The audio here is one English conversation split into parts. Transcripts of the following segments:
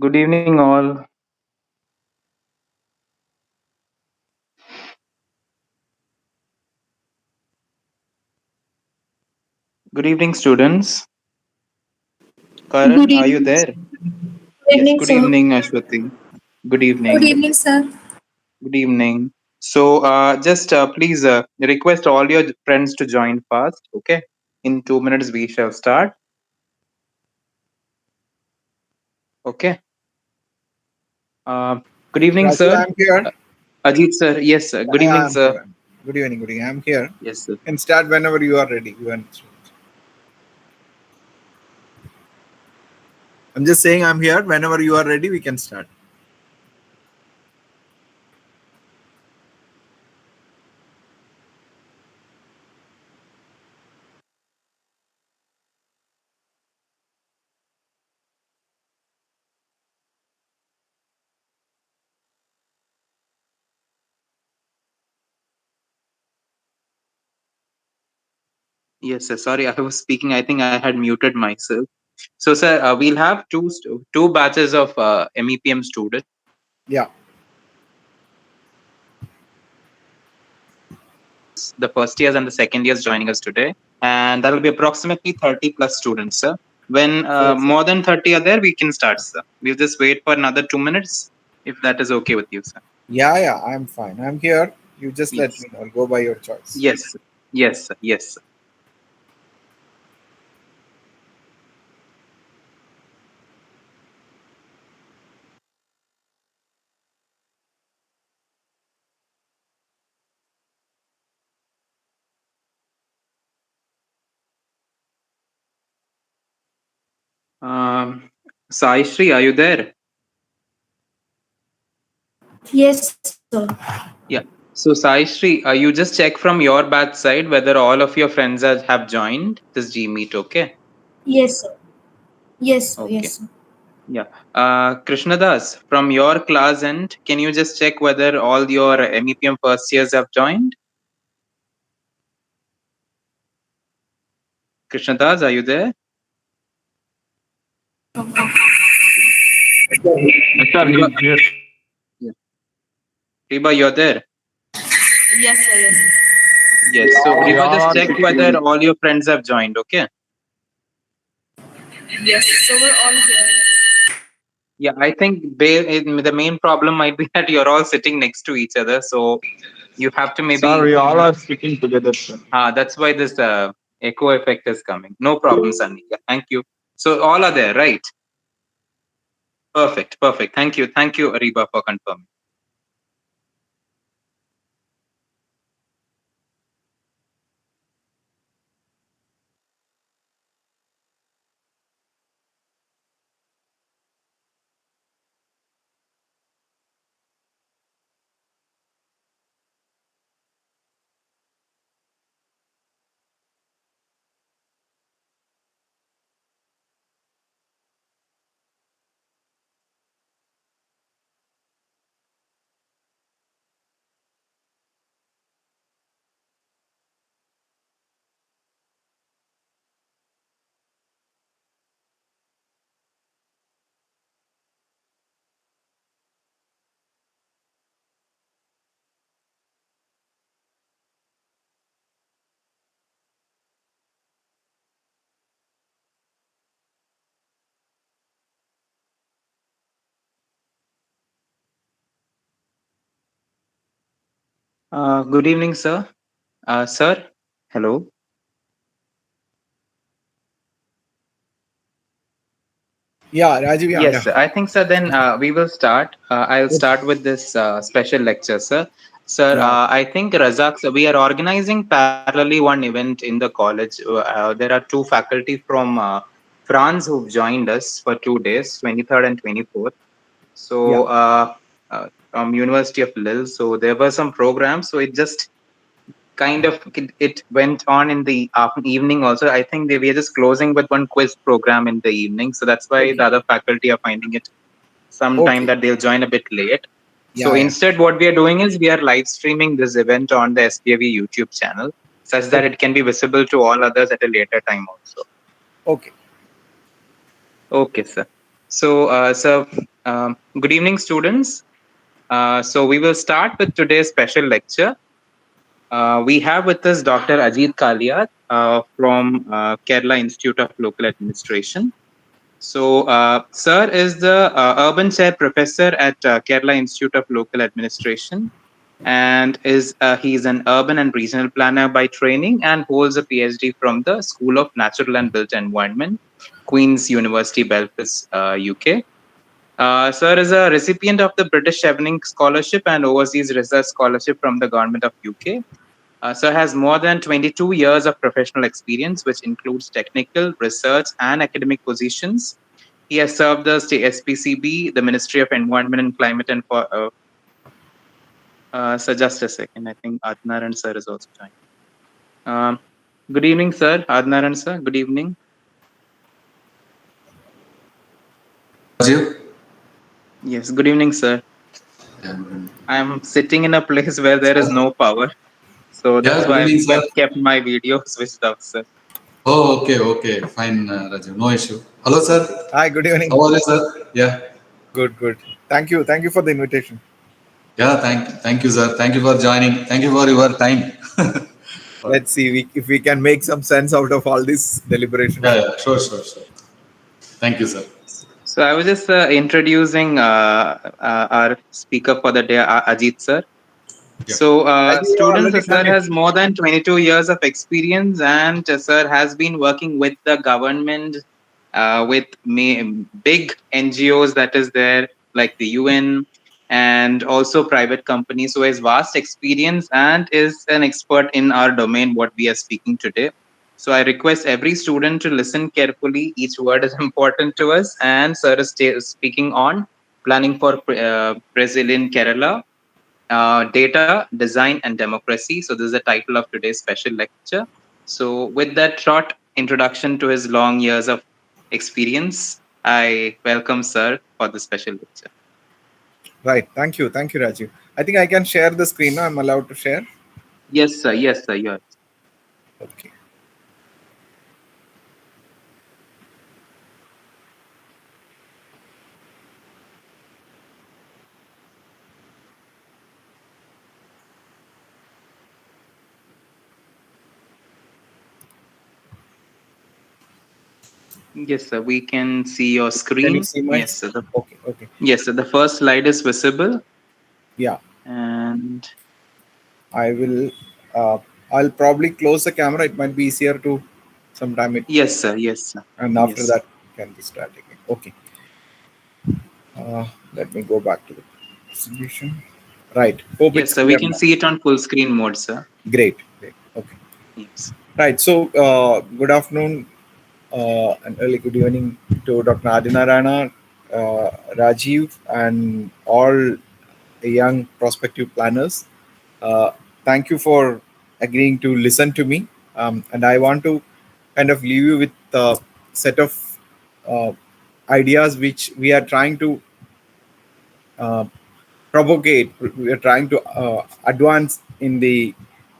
Good evening, all. Good evening, students. Good Karan, are you evening. there? Good Yes, evening, good sir. evening, Ashwati. Good Good evening. evening, sir. Good evening. So, just please request all your friends to join fast. Okay. In 2 minutes, we shall start. Okay. Uh, Good evening, Rajiv, sir. I'm here. Ajith, sir. Yes, sir. Good Yeah, evening, I'm sir. here. Good evening, good evening. I'm here. Yes, sir. And start whenever you are ready. I'm just saying I'm here. Whenever you are ready, we can start. Yes, sir. Sorry, I was speaking. I think I had muted myself. So, sir, we'll have two batches of MEPM students. Yeah. The first years and the second years joining us today, and that will be approximately 30 plus students, sir. When Yes. more than 30 are there, we can start, sir. We'll just wait for another 2 minutes, if that is okay with you, sir. Yeah, I'm fine. I'm here. You just let Yes, me know. Go by your choice. yes, sir. Yes, sir. Yes, sir. Sai Shri, are you there? Yes, sir. Yeah. So Sai Shri, you just check from your batch side whether all of your friends have joined this G Meet, okay? Yes, sir. Yes, sir. Yes, Okay. sir. Yeah. Krishnadas, from your class end, can you just check whether all your MEPM first years have joined? Krishnadas, are you there? Sir, Reba, he's here. yeah. Reba, you're there? Yes, sir. Yes. Yes. So We Reba, all just are check whether sitting. all your friends have joined, okay? Yes. So we're all here. Yeah, I think the main problem might be that you're all sitting next to each other. So you have to Sir, maybe, we all are sitting together, sir. that's why this echo effect is coming. No problem, Sunny. Yeah, thank you. So all are there, right? Perfect, perfect. Thank you. Thank you, Reba, for confirming. Good evening, sir. Sir, hello. Yeah, Rajiv, yeah. Yes, sir. I think, sir, then we will start. I'll start with this special lecture, sir. Sir, Yeah. I think Razak, sir, we are organizing parallelly one event in the college. There are two faculty from France who've joined us for 2 days, 23rd and 24th. Yeah. So, from University of Lille. So there were some programs. So it just kind of it went on in the evening also. I think we are just closing with one quiz program in the evening. So that's why the Okay. other faculty are finding it sometime Okay. that they'll join a bit late. So Yeah. instead, what we are doing is we are live streaming this event on the SPAV YouTube channel such that Okay. it can be visible to all others at a later time also. Okay. Okay, sir. Good evening, students. So we will start with today's special lecture. We have with us Dr. Ajith Kaliyath from Kerala Institute of Local Administration. Sir is the Urban Chair Professor at Kerala Institute of Local Administration, and he's an urban and regional planner by training, and holds a PhD from the School of Natural and Built Environment, Queen's University, Belfast, UK. Sir is a recipient of the British Chevening Scholarship and Overseas Research Scholarship from the Government of UK. Sir has more than 22 years of professional experience, which includes technical, research, and academic positions. He has served the SPCB, the Ministry of Environment and Climate, and so just a second. I think Adnaran sir is also joining. Good evening, sir. Adnaran sir, good evening. Ajith? Yes, good evening, sir. Yeah. I'm sitting in a place where there is no power. So that's Good why evening, sir. I've kept my video switched off, sir. Oh, okay, fine, Raju, no issue. Hello, sir. Hi, good evening. How are you, sir? Yeah. Good. Thank you for the invitation. Yeah, thank you, sir. Thank you for joining. Thank you for your time. Let's see if we can make some sense out of all this deliberation. Yeah, sure. Thank you, sir. So I was just introducing our speaker for the day, Ajith sir. Yeah. So students, sir has more than 22 years of experience, and sir has been working with the government, with big NGOs that is there, like the UN, and also private companies. So he has vast experience and is an expert in our domain, what we are speaking today. So I request every student to listen carefully. Each word is important to us. And sir is speaking on planning for Brazil in Kerala, data, design, and democracy. So this is the title of today's special lecture. So with that short introduction to his long years of experience, I welcome sir for the special lecture. Right. Thank you, Raju. I think I can share the screen now. I'm allowed to share. Yes, sir. You are. Okay. Yes, sir. We can see your screen. Can you see my? Yes, sir. Okay. Yes, sir. The first slide is visible. Yeah. And I will. I'll probably close the camera. It might be easier to sometime. Yes, sir. And after that, can be start again. Okay. Let me go back to the presentation. Right. Hope yes, sir. We can see it on full screen mode, sir. Great. Okay. Yes. Right. So, good afternoon and early good evening to Dr. Adinarana, Rajiv, and all young prospective planners. Thank you for agreeing to listen to me. And I want to kind of leave you with a set of ideas which we are trying to propagate. We are trying to advance in the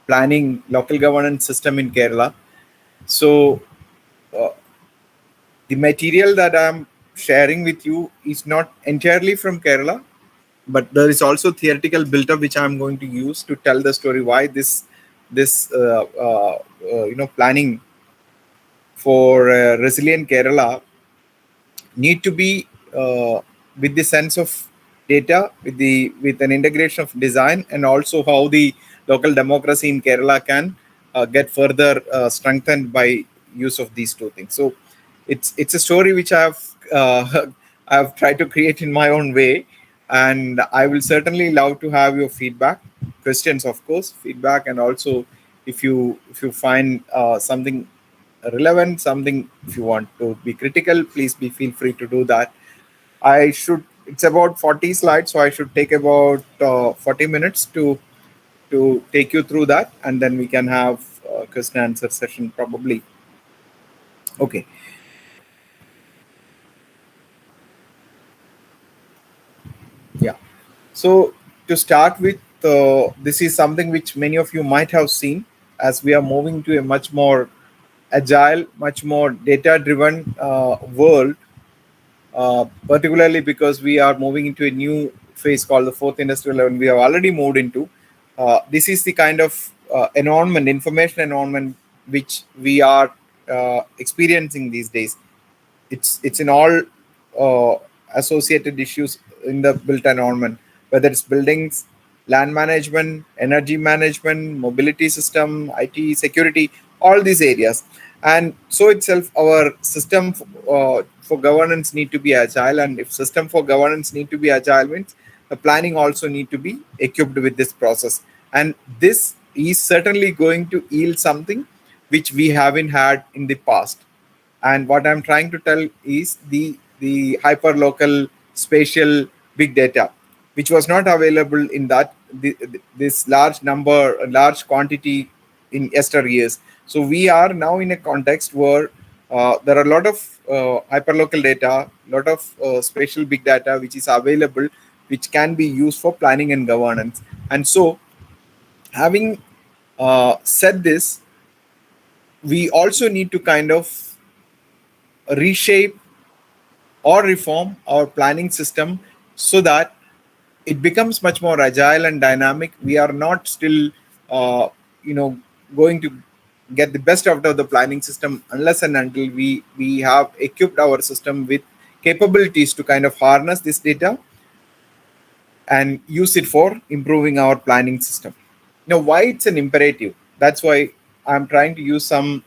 planning local governance system in Kerala. So the material that I'm sharing with you is not entirely from Kerala, but there is also theoretical built-up which I'm going to use to tell the story why this planning for resilient Kerala need to be with the sense of data, with an integration of design, and also how the local democracy in Kerala can get further strengthened by use of these two things. So it's a story which I've tried to create in my own way, and I will certainly love to have your feedback, questions, of course, feedback, and also if you find something relevant, something if you want to be critical, please feel free to do that. It's about 40 slides, so I should take about 40 minutes to take you through that, and then we can have a question and answer session probably. Okay. Yeah. So to start with, this is something which many of you might have seen as we are moving to a much more agile, much more data-driven world. particularly because we are moving into a new phase called the fourth industrial revolution. We have already moved into. This is the kind of environment, information environment, which we are experiencing these days. It's in all associated issues in the built environment, whether it's buildings, land management, energy management, mobility system, IT, security, all these areas. And so itself, our system for governance need to be agile. And if system for governance need to be agile, means the planning also need to be equipped with this process. And this is certainly going to yield something which we haven't had in the past. And what I'm trying to tell is the hyper local spatial big data, which was not available in this large quantity in yesteryears. So we are now in a context where there are a lot of hyperlocal data, a lot of spatial big data which is available, which can be used for planning and governance. And so, having said this, we also need to kind of reshape or reform our planning system so that it becomes much more agile and dynamic. We are not still, going to get the best out of the planning system unless and until we have equipped our system with capabilities to kind of harness this data and use it for improving our planning system. Now, why it's an imperative? That's why I'm trying to use some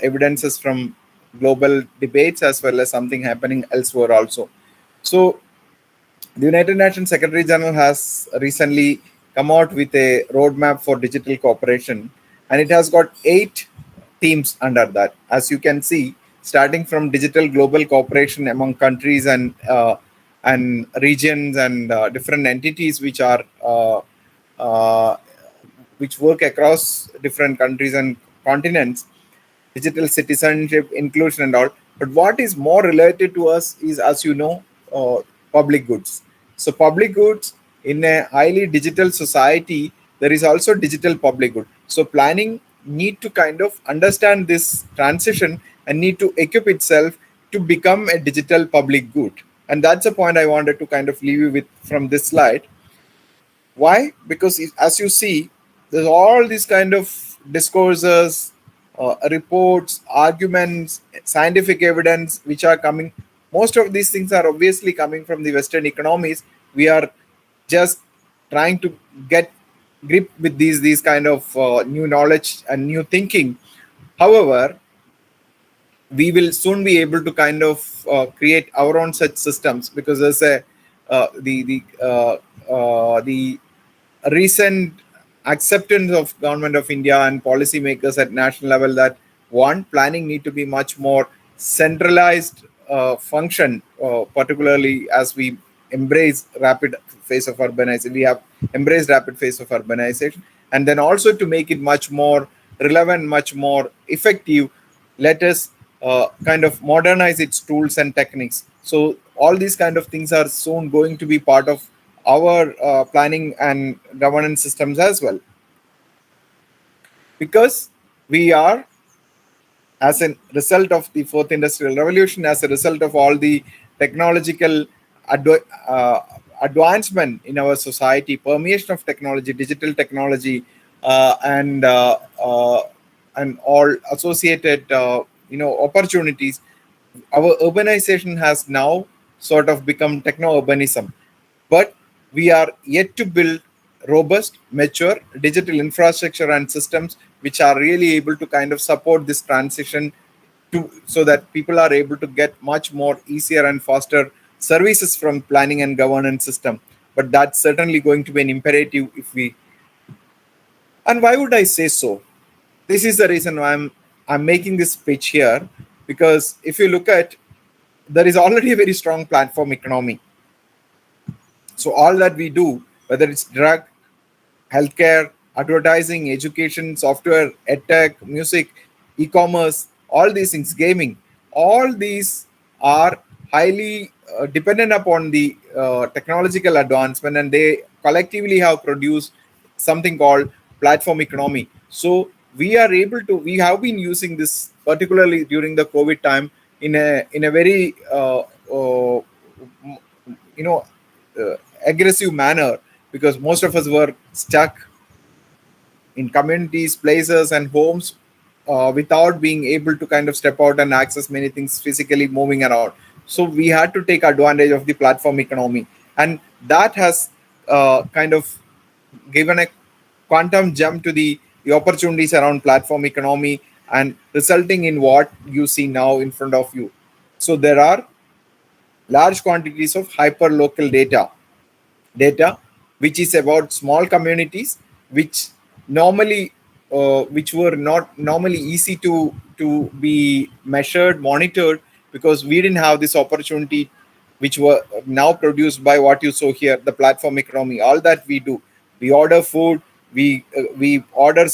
evidences from global debates as well as something happening elsewhere also. So the United Nations Secretary General has recently come out with a roadmap for digital cooperation, and it has got 8 themes under that. As you can see, starting from digital global cooperation among countries and regions and different entities which are which work across different countries and continents, digital citizenship, inclusion, and all. But what is more related to us is, as you know, public goods. So, public goods in a highly digital society, there is also digital public good. So, planning need to kind of understand this transition and need to equip itself to become a digital public good. And that's a point I wanted to kind of leave you with from this slide. Why? Because as you see, there's all these kind of discourses, reports, arguments, scientific evidence which are coming. Most of these things are obviously coming from the Western economies. We are just trying to get grip with these kind of new knowledge and new thinking. However, we will soon be able to kind of create our own such systems, because there's the recent acceptance of government of India and policymakers at national level that planning need to be much more centralized function, particularly as we embrace rapid phase of urbanization. We have embraced rapid phase of urbanization, and then also to make it much more relevant, much more effective, let us kind of modernize its tools and techniques. So all these kind of things are soon going to be part of our planning and governance systems as well, because we are, as a result of the fourth industrial revolution, as a result of all the technological advancement in our society, permeation of technology, digital technology, and all associated opportunities, our urbanization has now sort of become techno-urbanism. But we are yet to build robust, mature digital infrastructure and systems which are really able to kind of support this transition so that people are able to get much more easier and faster services from planning and governance system. But that's certainly going to be an imperative if we. And why would I say so? This is the reason why I'm making this pitch here, because if you look at, there is already a very strong platform economy. So all that we do, whether it's drug, healthcare, advertising, education, software, edtech, music, e-commerce, all these things, gaming, all these are highly dependent upon the technological advancement, and they collectively have produced something called platform economy. So we have been using this particularly during the COVID time in a very you know, aggressive manner, because most of us were stuck in communities, places, and homes without being able to kind of step out and access many things physically moving around. So we had to take advantage of the platform economy, and that has kind of given a quantum jump to the opportunities around platform economy, and resulting in what you see now in front of you. So there are large quantities of hyper local data which is about small communities, which normally which were not normally easy to be measured, monitored, because we didn't have this opportunity, which were now produced by what you saw here, the platform economy. All that we do, we order food, we order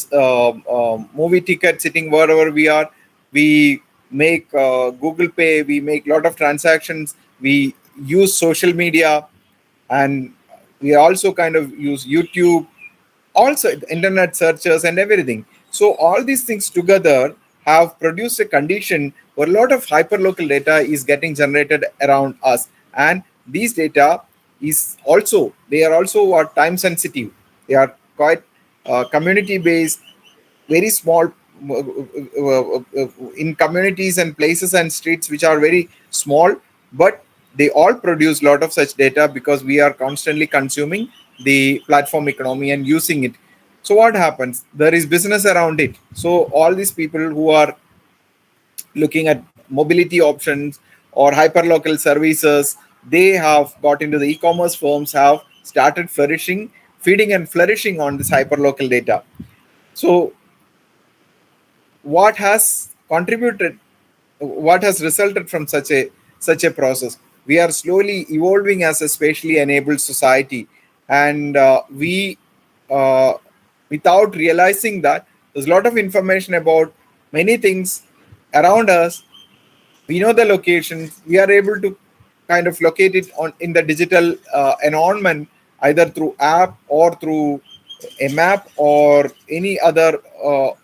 movie tickets sitting wherever we are, we make Google Pay, we make a lot of transactions, we use social media, and we also kind of use YouTube, also internet searches and everything. So all these things together have produced a condition where a lot of hyperlocal data is getting generated around us, and these data is also, they are also what, time sensitive. They are quite community based, very small, in communities and places and streets which are very small, but they all produce a lot of such data because we are constantly consuming the platform economy and using it. So what happens, there is business around it. So all these people who are looking at mobility options or hyperlocal services, they have got into the e-commerce firms, have started flourishing, feeding and flourishing on this hyperlocal data. So what has contributed, what has resulted from such a process, we are slowly evolving as a spatially enabled society, and we without realizing that there's a lot of information about many things around us. We know the locations, we are able to kind of locate it on in the digital environment, either through app or through a map or any other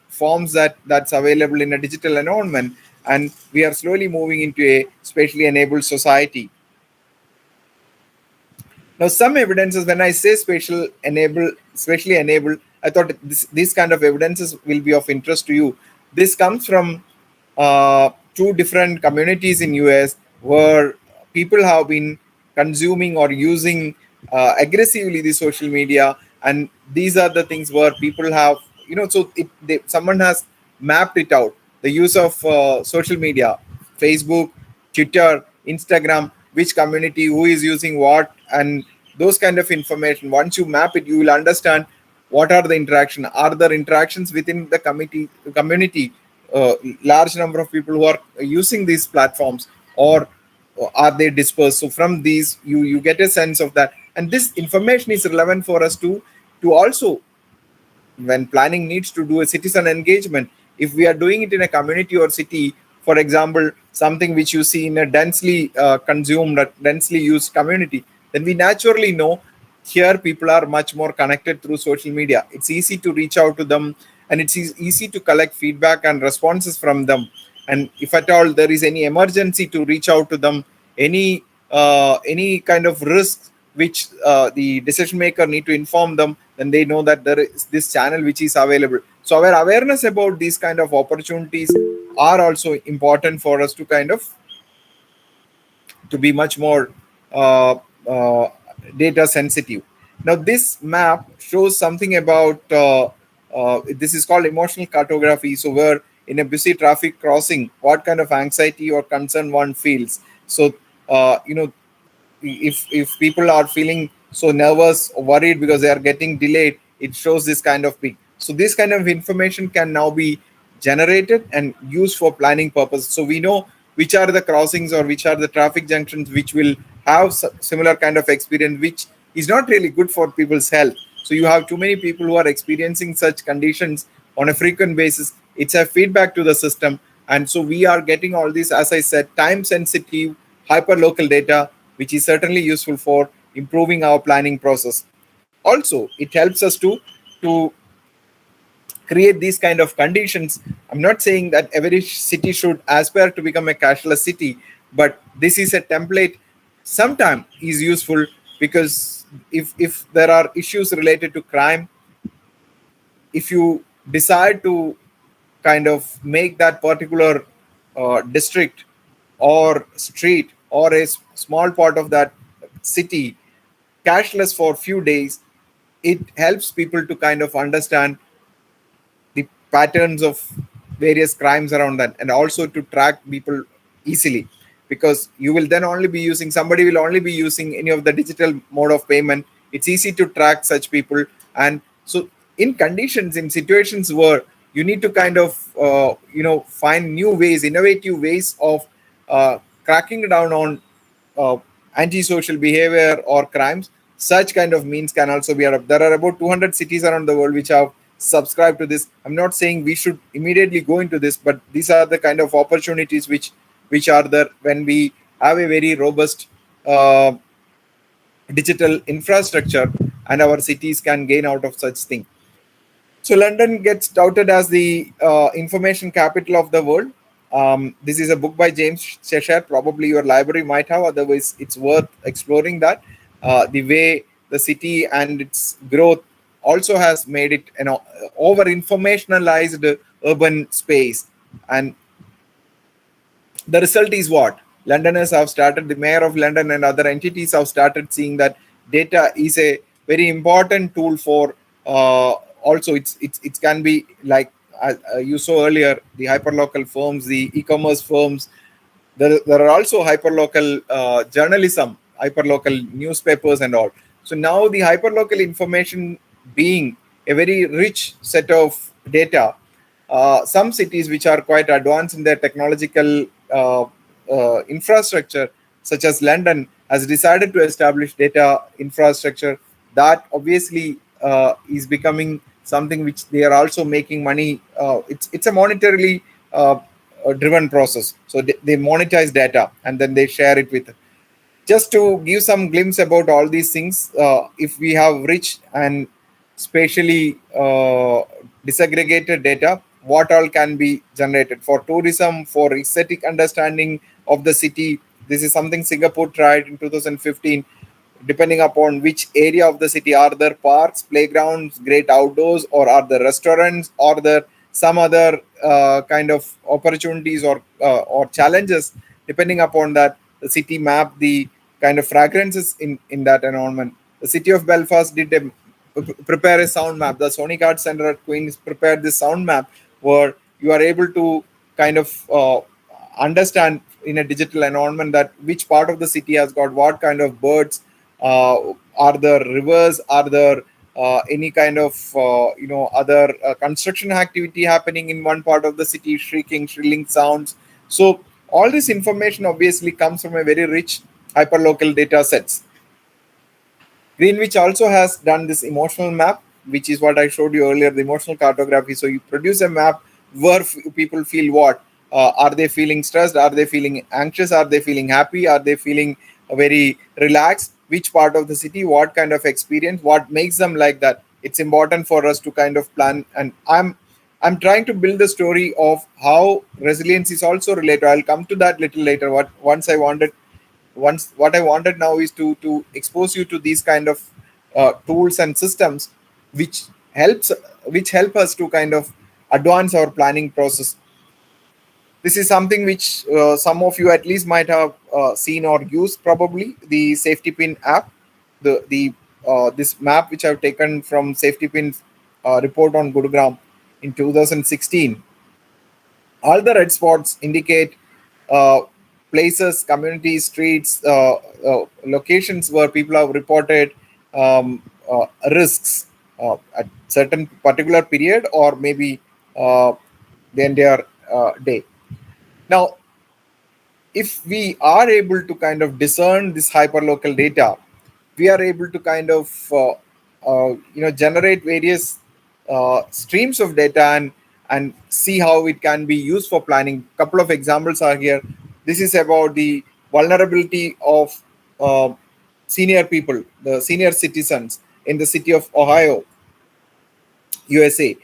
forms that's available in a digital environment, and we are slowly moving into a spatially enabled society. Now, some evidences, when I say spatially enabled, I thought these kind of evidences will be of interest to you. This comes from two different communities in US where people have been consuming or using aggressively the social media, and these are the things where people have, so someone has mapped it out, the use of social media, Facebook, Twitter, Instagram, which community, who is using what, and those kind of information. Once you map it, you will understand what are the interaction. Are there interactions within the community? Large number of people who are using these platforms, or are they dispersed? So from these, you get a sense of that, and this information is relevant for us to also, when planning needs to do a citizen engagement, if we are doing it in a community or city, for example, something which you see in a densely consumed, densely used community, then we naturally know here people are much more connected through social media. It's easy to reach out to them, and it's easy to collect feedback and responses from them. And if at all there is any emergency, to reach out to them, any kind of risk which the decision maker need to inform them, then they know that there is this channel which is available. So our awareness about these kind of opportunities are also important for us to kind of to be much more data sensitive. Now this map shows something about this is called emotional cartography. So where in a busy traffic crossing, what kind of anxiety or concern one feels. So if people are feeling so nervous or worried because they are getting delayed, it shows this kind of peak. So this kind of information can now be generated and used for planning purposes. So we know which are the crossings or which are the traffic junctions which will have similar kind of experience, which is not really good for people's health. So you have too many people who are experiencing such conditions on a frequent basis. It's a feedback to the system. And so we are getting all this, as I said, time sensitive, hyper local data, which is certainly useful for improving our planning process. Also, it helps us to create these kind of conditions. I'm not saying that every city should aspire to become a cashless city, but this is a template. Sometimes is useful because if there are issues related to crime, if you decide to kind of make that particular district or street or a small part of that city cashless for few days, it helps people to kind of understand the patterns of various crimes around that, and also to track people easily, because you will then only be using, somebody will only be using any of the digital mode of payment. It's easy to track such people. And so in conditions, in situations where you need to kind of find new ways, innovative ways of cracking down on uh, antisocial behavior or crimes, such kind of means can also be adopted. There are about 200 cities around the world which have subscribed to this. I'm not saying we should immediately go into this, but these are the kind of opportunities which are there when we have a very robust uh, digital infrastructure, and our cities can gain out of such thing. So London gets touted as the information capital of the world. This is a book by James Cheshire. Probably your library might have. Otherwise, it's worth exploring that. The way the city and its growth also has made it an over informationalized urban space. And the result is what? Londoners have started, the mayor of London and other entities have started seeing that data is a very important tool for also it can be like you saw earlier, the hyperlocal firms, the e-commerce firms. There are also hyperlocal journalism, hyperlocal newspapers and all. So now the hyperlocal information being a very rich set of data, some cities which are quite advanced in their technological infrastructure, such as London, has decided to establish data infrastructure that obviously is becoming something which they are also making money. It's a monetarily driven process. So they monetize data and then they share it with. Just to give some glimpse about all these things, if we have rich and spatially disaggregated data, what all can be generated for tourism, for aesthetic understanding of the city. This is something Singapore tried in 2015. Depending upon which area of the city, are there parks, playgrounds, great outdoors, or are there restaurants, or there some other kind of opportunities or challenges. Depending upon that, the city map the kind of fragrances in that environment. The city of Belfast did prepare a sound map. The Sonic Arts Center at Queen's prepared this sound map where you are able to kind of understand in a digital environment that which part of the city has got what kind of birds, are there rivers, are there any kind of other construction activity happening in one part of the city, shrieking, shrilling sounds. So all this information obviously comes from a very rich hyperlocal data sets. Greenwich also has done this emotional map, which is what I showed you earlier, the emotional cartography. So you produce a map where people feel what? Are they feeling stressed? Are they feeling anxious? Are they feeling happy? Are they feeling very relaxed? Which part of the city? What kind of experience? What makes them like that? It's important for us to kind of plan. And I'm trying to build the story of how resilience is also related. I'll come to that little later. What I wanted now is to expose you to these kind of tools and systems which help us to kind of advance our planning process. This is something which some of you at least might have seen or used, probably the safety pin app. The this map which I've taken from safety pin's report on Gurugram in 2016. All the red spots indicate uh, places, communities, streets, locations where people have reported risks at certain particular period or maybe the entire day. Now, if we are able to kind of discern this hyperlocal data, we are able to kind of generate various streams of data and see how it can be used for planning. Couple of examples are here. This is about the vulnerability of senior people, the senior citizens in the city of Ohio, USA.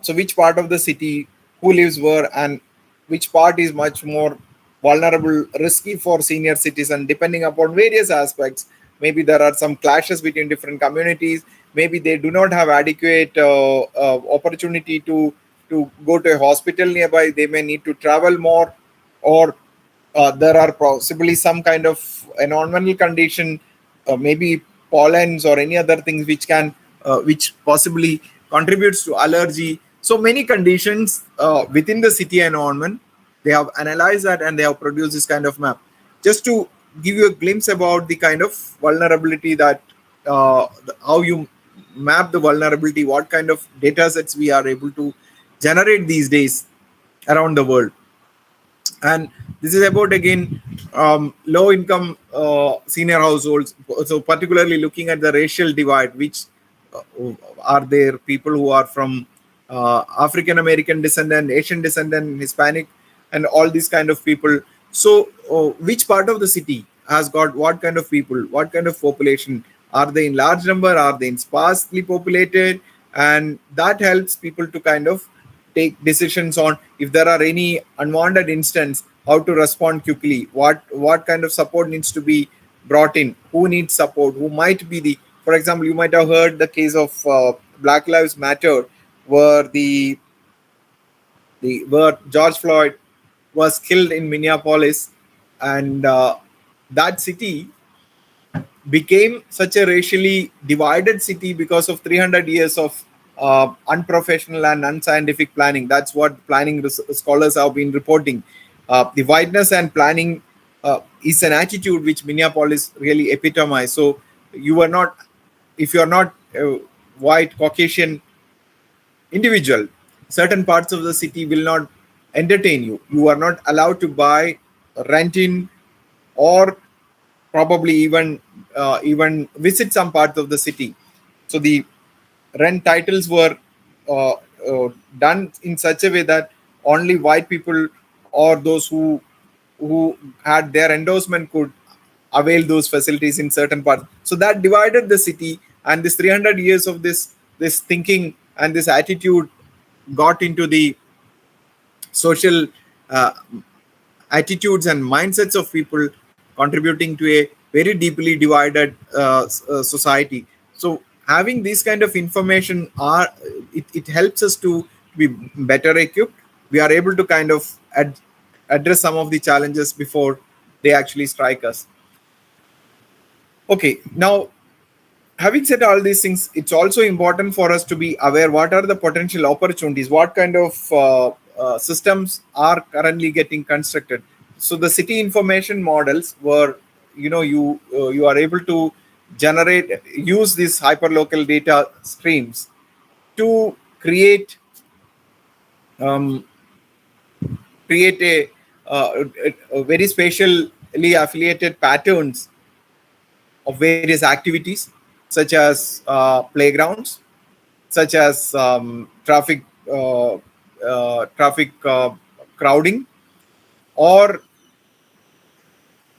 So which part of the city, who lives where, and which part is much more vulnerable, risky for senior citizens, depending upon various aspects. Maybe there are some clashes between different communities. Maybe they do not have adequate opportunity to go to a hospital nearby. They may need to travel more, or there are possibly some kind of environmental condition, maybe pollens or any other things which can which possibly contributes to allergy. So many conditions within the city environment, they have analyzed that and they have produced this kind of map. Just to give you a glimpse about the kind of vulnerability that how you map the vulnerability, what kind of data sets we are able to generate these days around the world. And this is about, again, low income senior households. So particularly looking at the racial divide, which are there people who are from African American descendant, Asian descendant, Hispanic, and all these kind of people. So which part of the city has got what kind of people, what kind of population? Are they in large number? Are they in sparsely populated? And that helps people to kind of take decisions on if there are any unwanted instance, how to respond quickly, what kind of support needs to be brought in, who needs support, who might be the, for example, you might have heard the case of Black Lives Matter, where where George Floyd was killed in Minneapolis, and that city became such a racially divided city because of 300 years of unprofessional and unscientific planning. That's what planning scholars have been reporting. The whiteness and planning is an attitude which Minneapolis really epitomized. So you are not, if you are not a white Caucasian individual, certain parts of the city will not entertain you. You are not allowed to buy, rent in, or probably even visit some parts of the city. So the rent titles were done in such a way that only white people or those who had their endorsement could avail those facilities in certain parts. So that divided the city, and this 300 years of this thinking and this attitude got into the social attitudes and mindsets of people, contributing to a very deeply divided society. So having this kind of information it helps us to be better equipped. We are able to kind of address some of the challenges before they actually strike us. Okay, now having said all these things, it's also important for us to be aware what are the potential opportunities, what kind of systems are currently getting constructed. So the city information models were, you are able to use these hyperlocal data streams to create a very spatially affiliated patterns of various activities, such as playgrounds, such as traffic crowding, or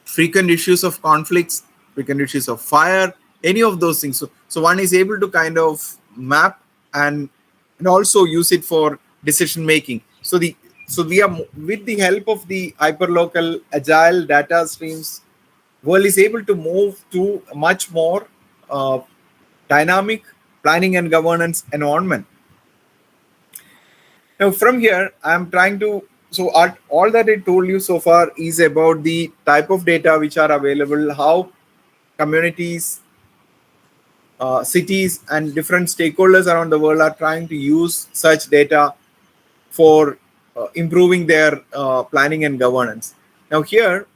frequent issues of conflicts, frequent issues of fire, any of those things. So one is able to kind of map and also use it for decision making. So we are, with the help of the hyperlocal agile data streams, world is able to move to a much more dynamic planning and governance environment. Now from here, I'm trying to, so all that I told you so far is about the type of data which are available, how communities, cities, and different stakeholders around the world are trying to use such data for improving their planning and governance. Now here,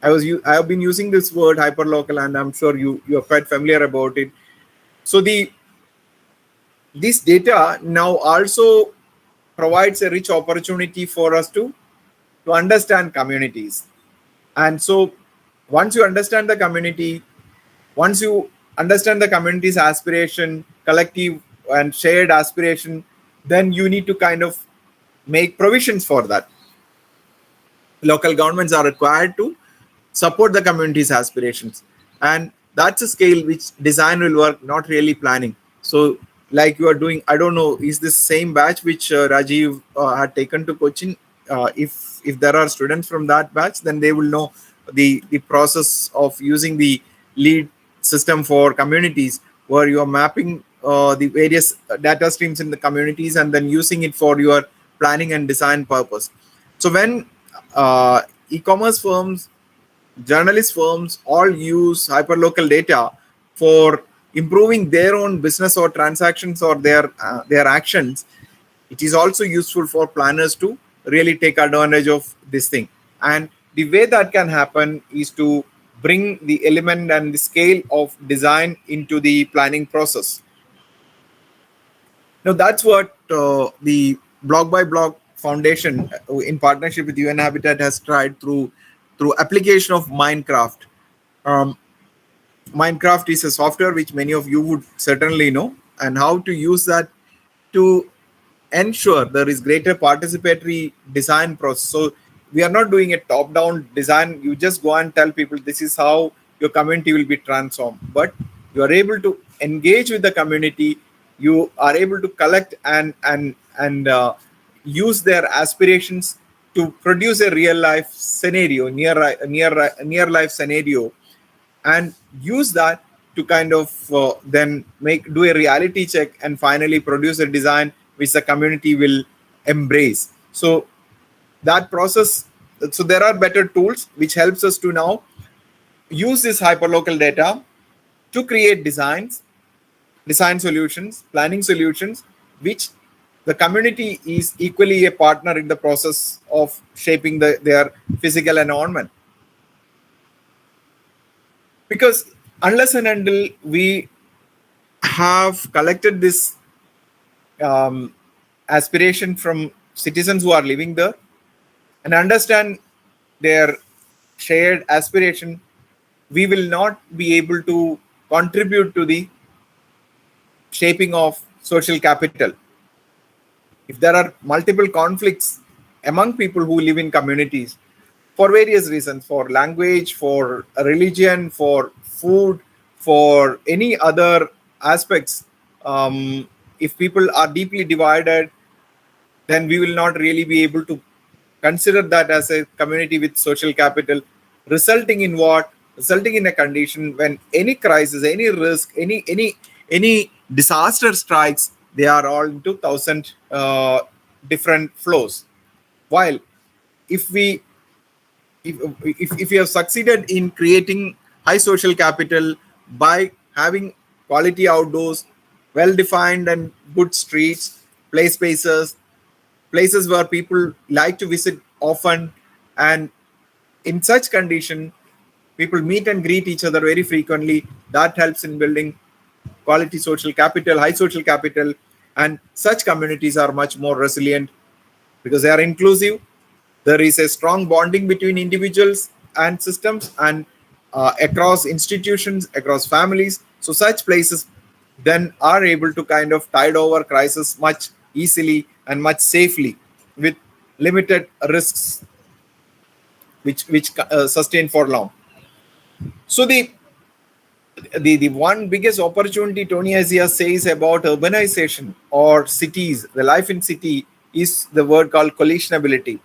I have been using this word hyperlocal, and I'm sure you are quite familiar about it. So this data now also provides a rich opportunity for us to understand communities. And so once you understand the community, once you understand the community's aspiration, collective and shared aspiration, then you need to kind of make provisions for that. Local governments are required to support the community's aspirations. And that's a scale which design will work, not really planning. So like you are doing, I don't know, is this same batch which Rajiv had taken to Cochin? if there are students from that batch, then they will know the process of using the lead system for communities, where you are mapping the various data streams in the communities and then using it for your planning and design purpose. So when e-commerce firms, journalist firms all use hyperlocal data for improving their own business or transactions or their actions, it is also useful for planners to really take advantage of this thing. And the way that can happen is to bring the element and the scale of design into the planning process. Now that's what the Block by Block Foundation, in partnership with UN Habitat, has tried through application of Minecraft. Minecraft is a software which many of you would certainly know, and how to use that to ensure there is greater participatory design process. So we are not doing a top-down design. You just go and tell people this is how your community will be transformed, but you are able to engage with the community. You are able to collect and use their aspirations to produce a real life scenario, near life scenario, and use that to kind of then do a reality check and finally produce a design which the community will embrace. So that process, so there are better tools which helps us to now use this hyperlocal data to create design solutions, planning solutions, which the community is equally a partner in the process of shaping their physical environment. Because unless and until we have collected this aspiration from citizens who are living there and understand their shared aspiration, we will not be able to contribute to the shaping of social capital. If there are multiple conflicts among people who live in communities for various reasons, for language, for religion, for food, for any other aspects, if people are deeply divided, then we will not really be able to consider that as a community with social capital, resulting in what? Resulting in a condition when any crisis, any risk, any disaster strikes, they are all into 1,000 different flows. While if we have succeeded in creating high social capital by having quality outdoors, well-defined and good streets, play spaces, places where people like to visit often, and in such condition, people meet and greet each other very frequently, that helps in building quality social capital, high social capital, and such communities are much more resilient because they are inclusive. There is a strong bonding between individuals and systems and across institutions, across families. So such places then are able to kind of tide over crisis much easily and much safely with limited risks which sustain for long. So the one biggest opportunity Tony Asia says about urbanization or cities, the life in city, is the word called collisionability.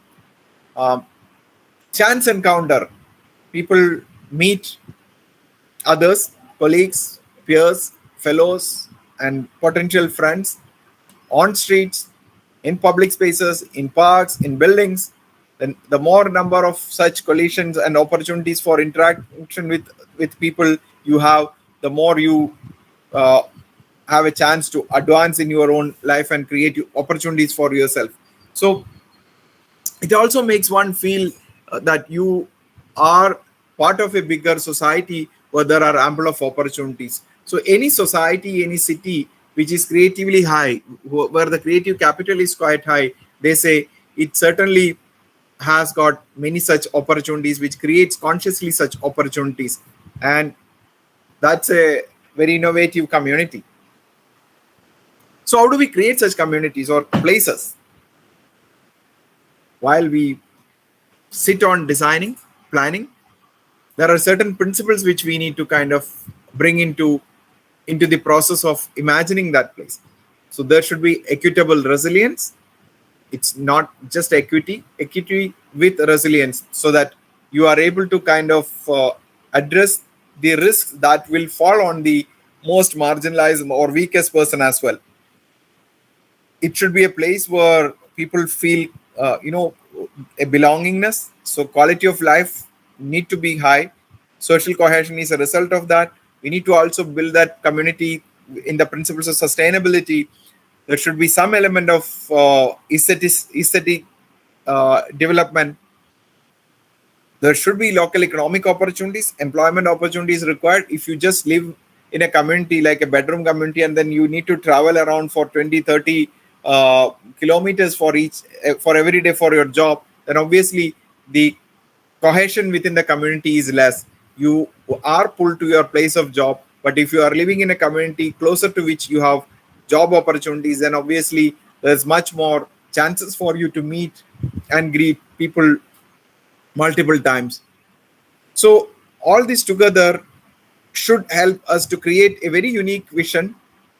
Chance encounter. People meet others, colleagues, peers, fellows, and potential friends on streets, in public spaces, in parks, in buildings. Then the more number of such collisions and opportunities for interaction with people you have, the more you have a chance to advance in your own life and create opportunities for yourself. So it also makes one feel that you are part of a bigger society where there are ample of opportunities. So any society, any city which is creatively high, where the creative capital is quite high, they say it certainly has got many such opportunities, which creates consciously such opportunities. And that's a very innovative community. So how do we create such communities or places? While we sit on designing, planning, there are certain principles which we need to kind of bring into the process of imagining that place. So there should be equitable resilience, It's not just equity with resilience, so that you are able to kind of address the risks that will fall on the most marginalized or weakest person as well. It should be a place where people feel, a belongingness. So quality of life need to be high. Social cohesion is a result of that. We need to also build that community in the principles of sustainability. There should be some element of aesthetic development. There should be local economic opportunities, employment opportunities required. If you just live in a community like a bedroom community, and then you need to travel around for 20, 30 kilometers for every day for your job, then obviously the cohesion within the community is less. You are pulled to your place of job, but if you are living in a community closer to which you have job opportunities, then obviously there's much more chances for you to meet and greet people multiple times. So all this together should help us to create a very unique vision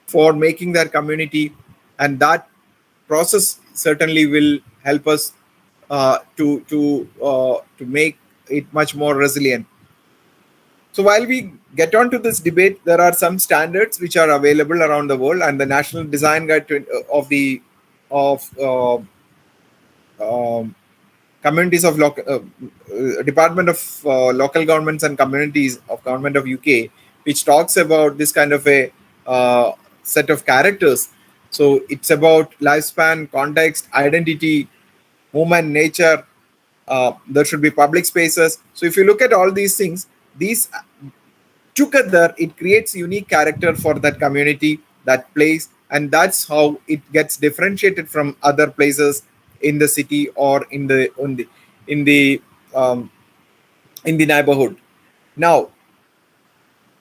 for making that community, and that process certainly will help us to make it much more resilient. So while we get on to this debate, there are some standards which are available around the world, and the National Design Guide of Communities of Department of Local Governments and Communities of Government of UK, which talks about this kind of a set of characters. So it's about lifespan, context, identity, movement, nature. There should be public spaces. So if you look at all these things, these together, it creates unique character for that community, that place, and that's how it gets differentiated from other places in the city or in the neighborhood. Now,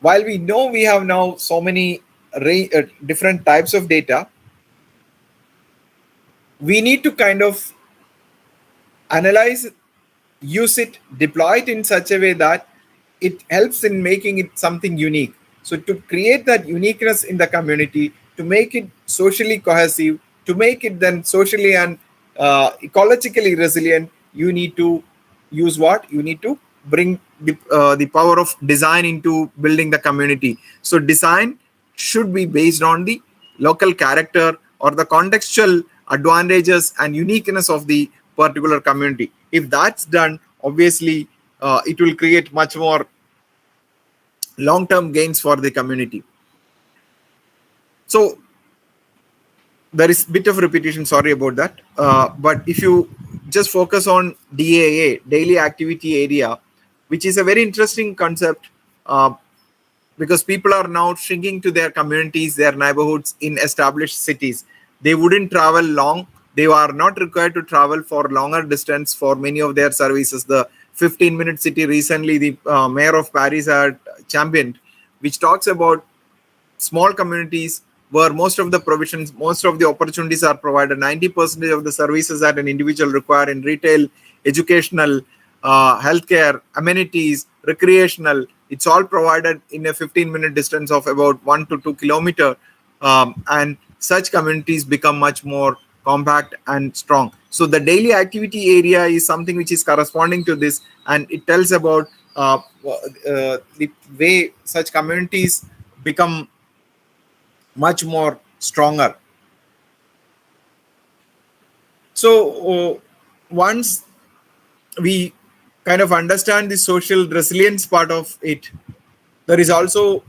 while we know we have now so many different types of data, we need to kind of analyze, use it, deploy it in such a way that it helps in making it something unique. So to create that uniqueness in the community, to make it socially cohesive, to make it then socially and ecologically resilient, you need to use what? You need to bring the power of design into building the community. So design should be based on the local character or the contextual advantages and uniqueness of the particular community. If that's done, obviously it will create much more long-term gains for the community. So there is a bit of repetition, sorry about that. But if you just focus on DAA, daily activity area, which is a very interesting concept, because people are now shrinking to their communities, their neighborhoods in established cities. They wouldn't travel long. They are not required to travel for longer distance for many of their services. The 15-minute city recently, the mayor of Paris had championed, which talks about small communities where most of the provisions, most of the opportunities are provided. 90% of the services that an individual require in retail, educational, healthcare, amenities, recreational, it's all provided in a 15-minute distance of about 1 to 2 kilometers. And such communities become much more compact and strong. So the daily activity area is something which is corresponding to this, and it tells about the way such communities become much more stronger. So once we kind of understand the social resilience part of it, there is also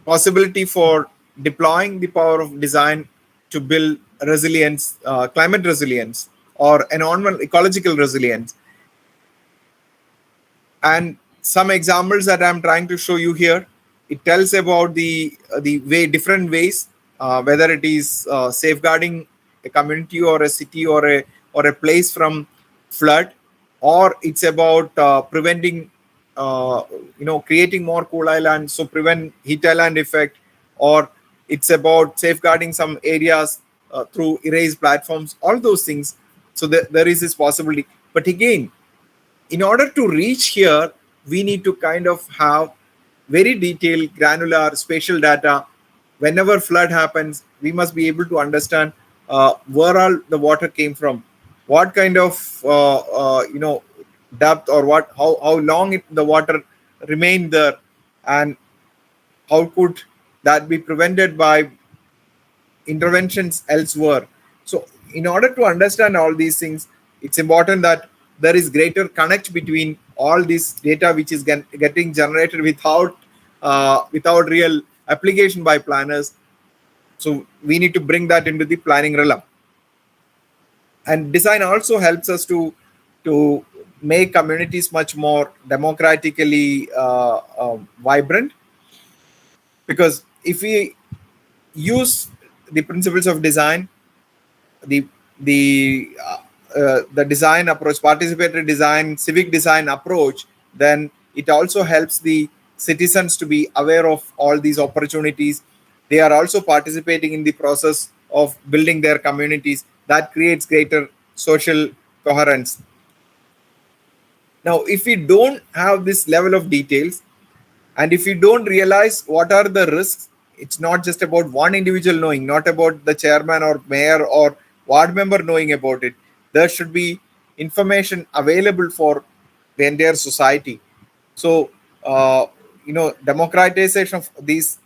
possibility for deploying the power of design to build resilience, climate resilience, or environmental ecological resilience. And some examples that I'm trying to show you here, it tells about the different ways, whether it is safeguarding a community or a city or a place from flood, or it's about preventing, creating more cool islands, so prevent heat island effect, or it's about safeguarding some areas through erase platforms, all those things. So there is this possibility. But again, in order to reach here, we need to kind of have very detailed, granular spatial data. Whenever flood happens, we must be able to understand where all the water came from, what kind of depth, or how long the water remained there, and how could that be prevented by interventions elsewhere. So in order to understand all these things, it's important that there is greater connect between all this data which is getting generated without real application by planners. So we need to bring that into the planning realm. And design also helps us to make communities much more democratically vibrant, because if we use the principles of design, the the design approach, participatory design, civic design approach, then it also helps the citizens to be aware of all these opportunities. They are also participating in the process of building their communities. That creates greater social coherence. Now, if we don't have this level of details, and if you don't realize what are the risks, it's not just about one individual knowing, not about the chairman or mayor or ward member knowing about it. There should be information available for the entire society. So, democratization of these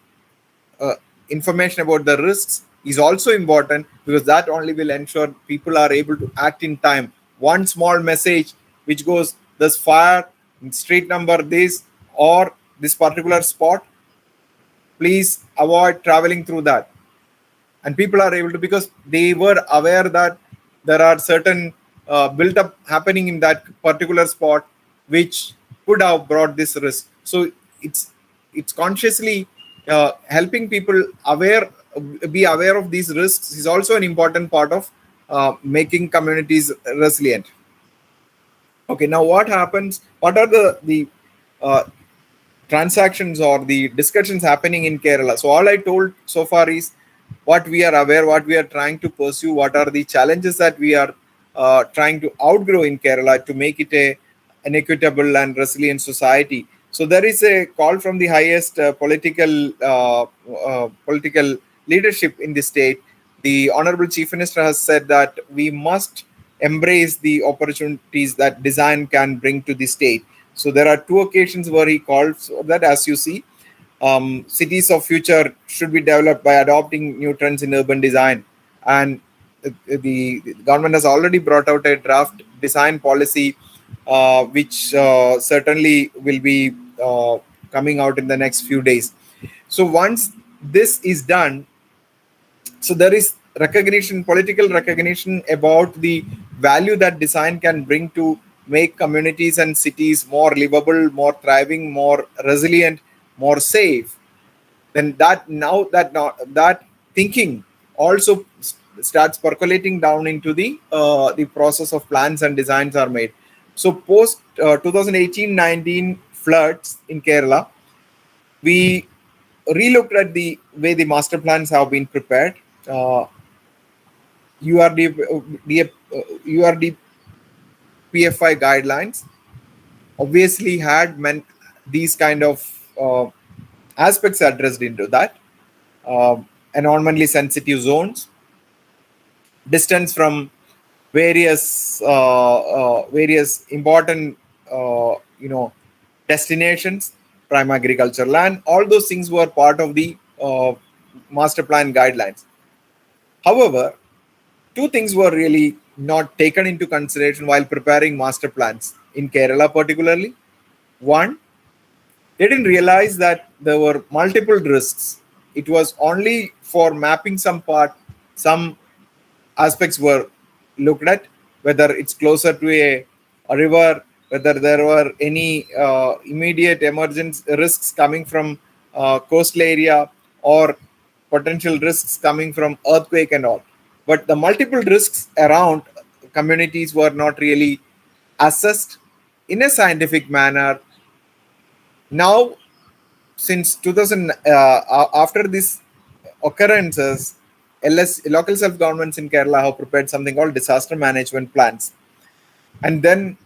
information about the risks is also important, because that only will ensure people are able to act in time. One small message which goes, there's fire in street number this or this particular spot, please avoid traveling through that. And people are able to, because they were aware that there are certain built up happening in that particular spot which could have brought this risk. So it's consciously helping people be aware of these risks is also an important part of making communities resilient. Okay, now what happens? What are the transactions or the discussions happening in Kerala? So all I told so far is what we are aware, what we are trying to pursue, what are the challenges that we are trying to outgrow in Kerala to make it an equitable and resilient society. So there is a call from the highest political leadership in the state. The Honorable Chief Minister has said that we must embrace the opportunities that design can bring to the state. So there are two occasions where he called for that, as you see. Cities of future should be developed by adopting new trends in urban design. And the government has already brought out a draft design policy, which certainly will be coming out in the next few days. So once this is done, so there is recognition, political recognition about the value that design can bring to make communities and cities more livable, more thriving, more resilient, more safe. Then that thinking also starts percolating down into the process of plans and designs are made. So post 2018-19 floods in Kerala, we relooked at the way the master plans have been prepared. URD PFI guidelines obviously had meant these kind of aspects addressed into that. Environmentally sensitive zones, distance from various important destinations, prime agriculture land, all those things were part of the master plan guidelines. However, two things were really not taken into consideration while preparing master plans in Kerala particularly. One, they didn't realize that there were multiple risks. It was only for mapping some aspects were looked at, whether it's closer to a river, whether there were any immediate emergence risks coming from coastal area, or potential risks coming from earthquake and all. But the multiple risks around communities were not really assessed in a scientific manner. Now, since 2000, after these occurrences, local self-governments in Kerala have prepared something called disaster management plans. And then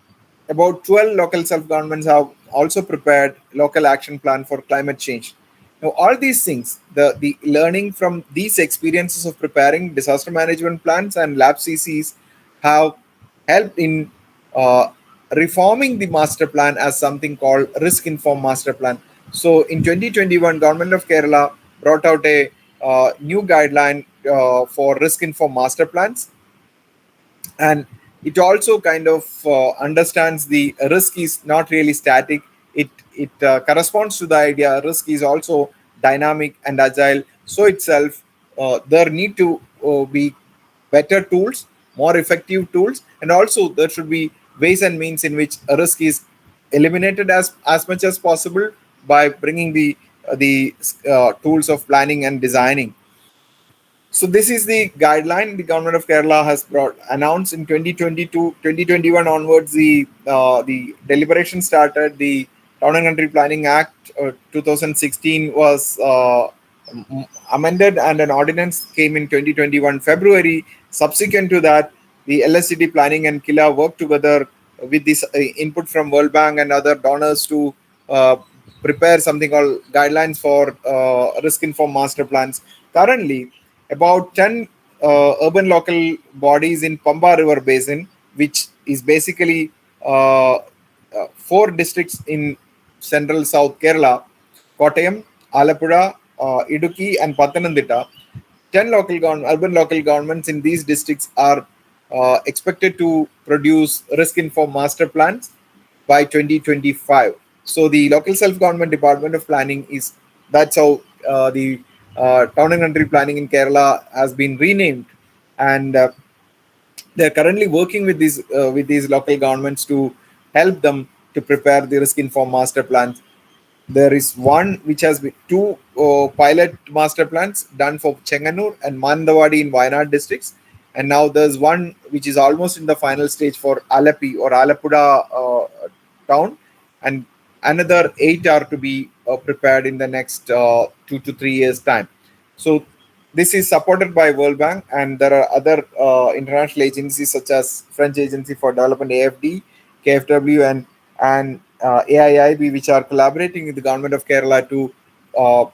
about 12 local self-governments have also prepared local action plan for climate change. Now, all these things, the learning from these experiences of preparing disaster management plans and lab CCs have helped in reforming the master plan as something called risk-informed master plan. So in 2021, Government of Kerala brought out a new guideline for risk-informed master plans, and it also kind of understands the risk is not really static. It corresponds to the idea risk is also dynamic and agile. So itself, there need to be better tools, more effective tools, and also there should be ways and means in which a risk is eliminated as much as possible by bringing the tools of planning and designing. So this is the guideline the government of Kerala has announced in 2022, 2021 onwards. The deliberation started. The Town and Country Planning Act 2016 was amended, and an ordinance came in 2021 February. Subsequent to that, the LSCD Planning and KILA worked together with this input from World Bank and other donors to prepare something called guidelines for risk-informed master plans. Currently, about 10 urban local bodies in Pamba River Basin, which is basically 4 districts in central South Kerala, Kottayam, Alappuzha, Idukki, and Pathanamthitta. 10 urban local governments in these districts are expected to produce risk-informed master plans by 2025. So the local self-government department of planning that's how the Town and Country Planning in Kerala has been renamed, and they're currently working with these local governments to help them to prepare the risk-informed master plans. There is one which has been 2 pilot master plans done for Chenganur and Manandawadi in Wayanad districts, and now there's one which is almost in the final stage for Alappi or Alappuzha town, and another 8 are to be prepared in the next 2 to 3 years time. So this is supported by World Bank, and there are other international agencies such as French Agency for Development AFD, KFW, and AIIB, which are collaborating with the government of Kerala to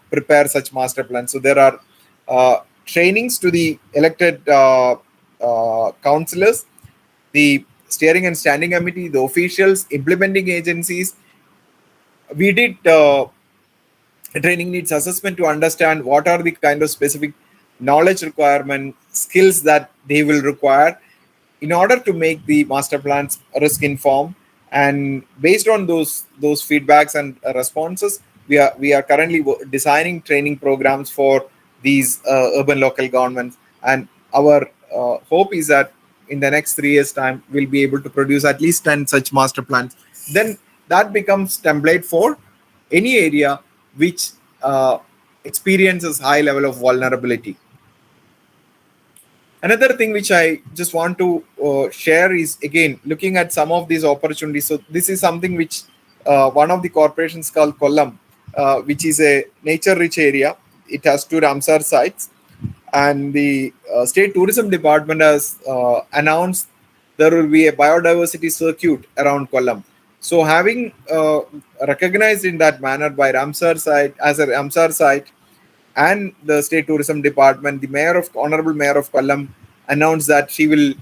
prepare such master plans. So there are trainings to the elected councillors, the steering and standing committee, the officials, implementing agencies. We did training needs assessment to understand what are the kind of specific knowledge requirement, skills that they will require in order to make the master plans risk informed. And based on those feedbacks and responses, we are currently designing training programs for these urban local governments. And our hope is that in the next 3 years' time, we'll be able to produce at least 10 such master plans. Then that becomes template for any area which experiences high level of vulnerability. Another thing which I just want to share is, again, looking at some of these opportunities. So this is something which one of the corporations called Kollam, which is a nature-rich area. It has 2 Ramsar sites, and the State Tourism Department has announced there will be a biodiversity circuit around Kollam. So having recognized in that manner by Ramsar site as a Ramsar site, and the State Tourism Department, the Honorable Mayor of Kollam announced that she will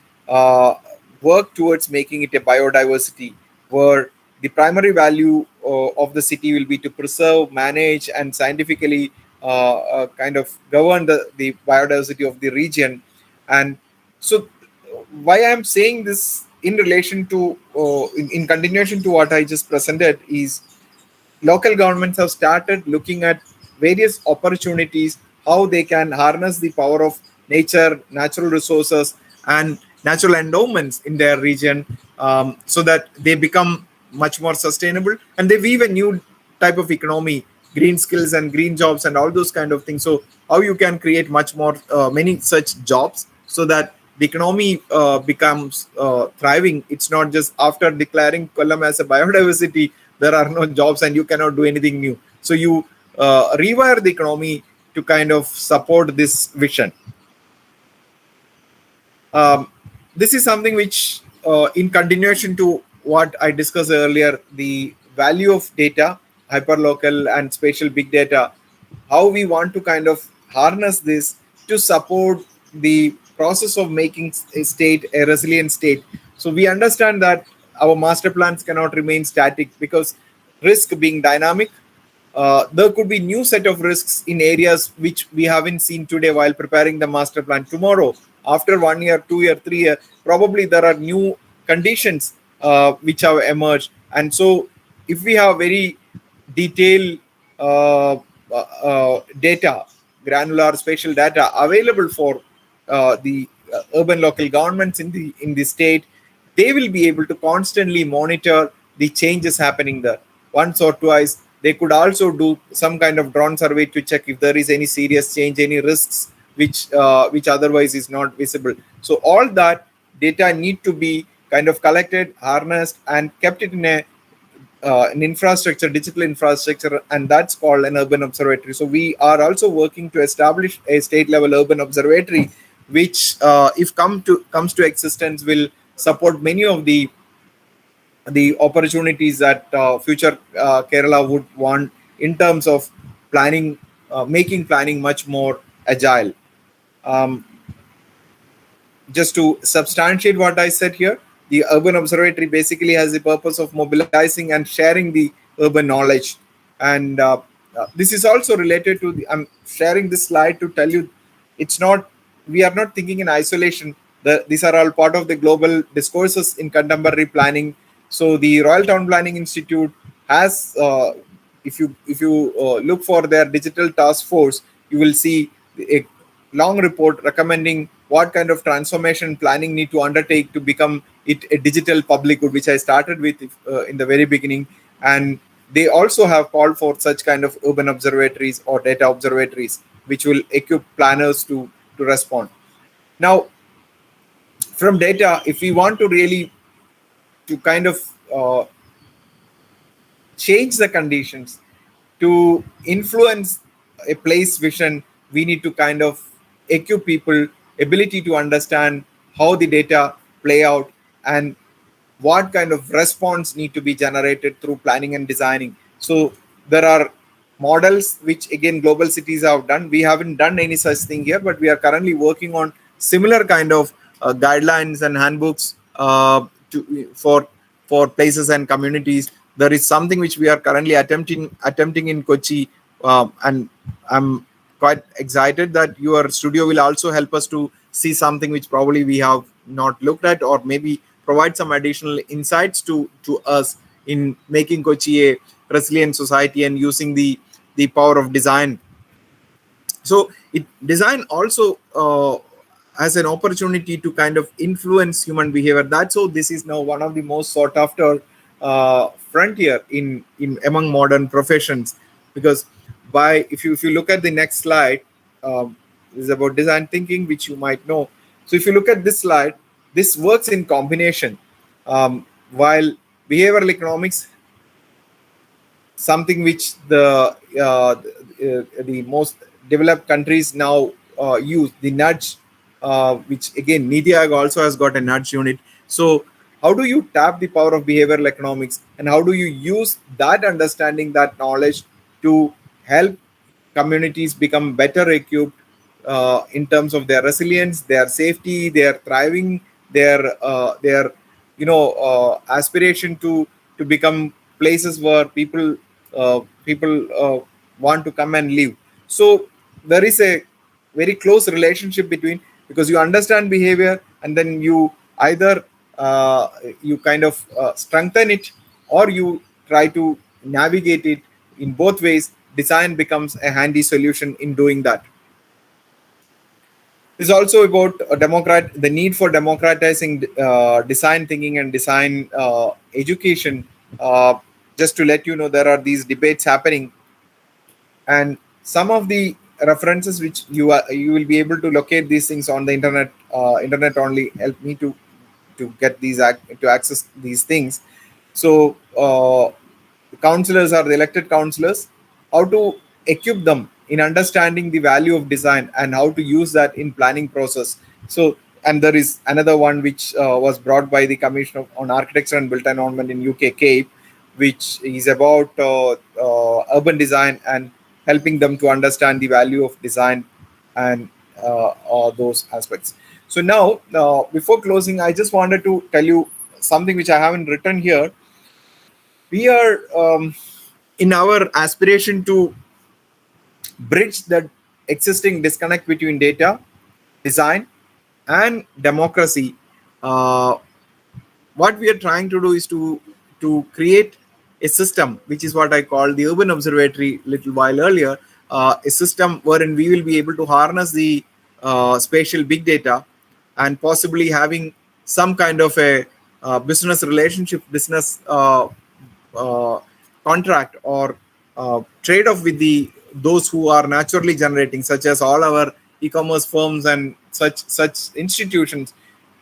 work towards making it a biodiversity, where the primary value of the city will be to preserve, manage, and scientifically kind of govern the biodiversity of the region. And so why I'm saying this in relation to, in continuation to what I just presented, is local governments have started looking at various opportunities, how they can harness the power of nature, natural resources, and natural endowments in their region, so that they become much more sustainable, and they weave a new type of economy, green skills and green jobs and all those kind of things. So how you can create much more, many such jobs, so that the economy becomes thriving. It's not just after declaring Kollam as a biodiversity, there are no jobs and you cannot do anything new. So you rewire the economy to kind of support this vision. This is something which, in continuation to what I discussed earlier, the value of data, hyperlocal and spatial big data, how we want to kind of harness this to support the process of making a state a resilient state. So we understand that our master plans cannot remain static because risk being dynamic, there could be new set of risks in areas which we haven't seen today while preparing the master plan. Tomorrow, after 1 year, 2 year, 3 year, probably there are new conditions which have emerged. And so if we have very detailed data, granular spatial data available for the urban local governments in the state, they will be able to constantly monitor the changes happening there. Once or twice, they could also do some kind of drone survey to check if there is any serious change, any risks which otherwise is not visible. So all that data need to be kind of collected, harnessed, and kept it in an infrastructure, digital infrastructure, and that's called an urban observatory. So we are also working to establish a state-level urban observatory, which, if comes to existence, will support many of the opportunities that future Kerala would want in terms of planning, making planning much more agile. Um, just to substantiate what I said here, the Urban Observatory basically has the purpose of mobilizing and sharing the urban knowledge. And this is also related to I'm sharing this slide to tell you we are not thinking in isolation. These are all part of the global discourses in contemporary planning. So the Royal Town Planning Institute has, if you look for their digital task force, you will see a long report recommending what kind of transformation planning need to undertake to become it a digital public good, which I started with in the very beginning. And they also have called for such kind of urban observatories or data observatories, which will equip planners to respond. Now, from data, if we want to really to kind of change the conditions to influence a place vision, we need to kind of equip people ability to understand how the data play out and what kind of response need to be generated through planning and designing. So there are models which again global cities have done. We haven't done any such thing here, but we are currently working on similar kind of guidelines and handbooks for places and communities. There is something which we are currently attempting in Kochi, and I'm quite excited that your studio will also help us to see something which probably we have not looked at, or maybe provide some additional insights to us in making Kochi a resilient society and using the power of design. So design also has an opportunity to kind of influence human behavior. That's how this is now one of the most sought after frontier in among modern professions, because if you look at the next slide, this is about design thinking, which you might know. So if you look at this slide, this works in combination. While behavioral economics, something which the most developed countries now use, the nudge, which again Niti Aayog also has got a nudge unit. So how do you tap the power of behavioral economics, and how do you use that understanding, that knowledge, to help communities become better equipped in terms of their resilience, their safety, their thriving, their aspiration to become places where people want to come and live. So there is a very close relationship between, because you understand behavior and then you either you kind of strengthen it, or you try to navigate it. In both ways, design becomes a handy solution in doing that. It's also about the need for democratizing design thinking and design education. Just to let you know, there are these debates happening, and some of the references which you will be able to locate these things on the internet. Internet only help me to get these to access these things. So the counselors are the elected counselors, how to equip them in understanding the value of design and how to use that in planning process. So, and there is another one which was brought by the Commission on Architecture and Built Environment in UK, CAPE, which is about urban design and helping them to understand the value of design and all those aspects. So now, before closing, I just wanted to tell you something which I haven't written here. We are in our aspiration to bridge that existing disconnect between data, design, and democracy. What we are trying to do is to create a system, which is what I called the urban observatory little while earlier, a system wherein we will be able to harness the spatial big data and possibly having some kind of a business relationship, business contract or trade-off with those who are naturally generating, such as all our e-commerce firms and such institutions,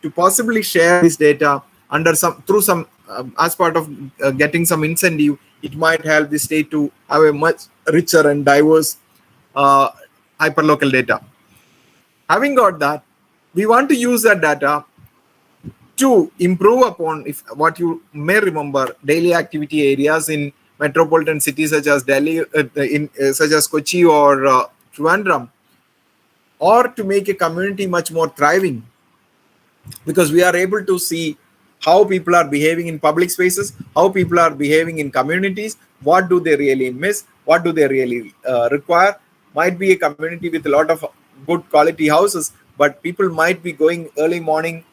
to possibly share this data under through some as part of getting some incentive. It might help the state to have a much richer and diverse hyperlocal data. Having got that, we want to use that data to improve upon, if what you may remember, daily activity areas in metropolitan cities such as Delhi, such as Kochi or Trivandrum, or to make a community much more thriving, because we are able to see how people are behaving in public spaces, how people are behaving in communities, what do they really miss, what do they really require. Might be a community with a lot of good quality houses, but people might be going early morning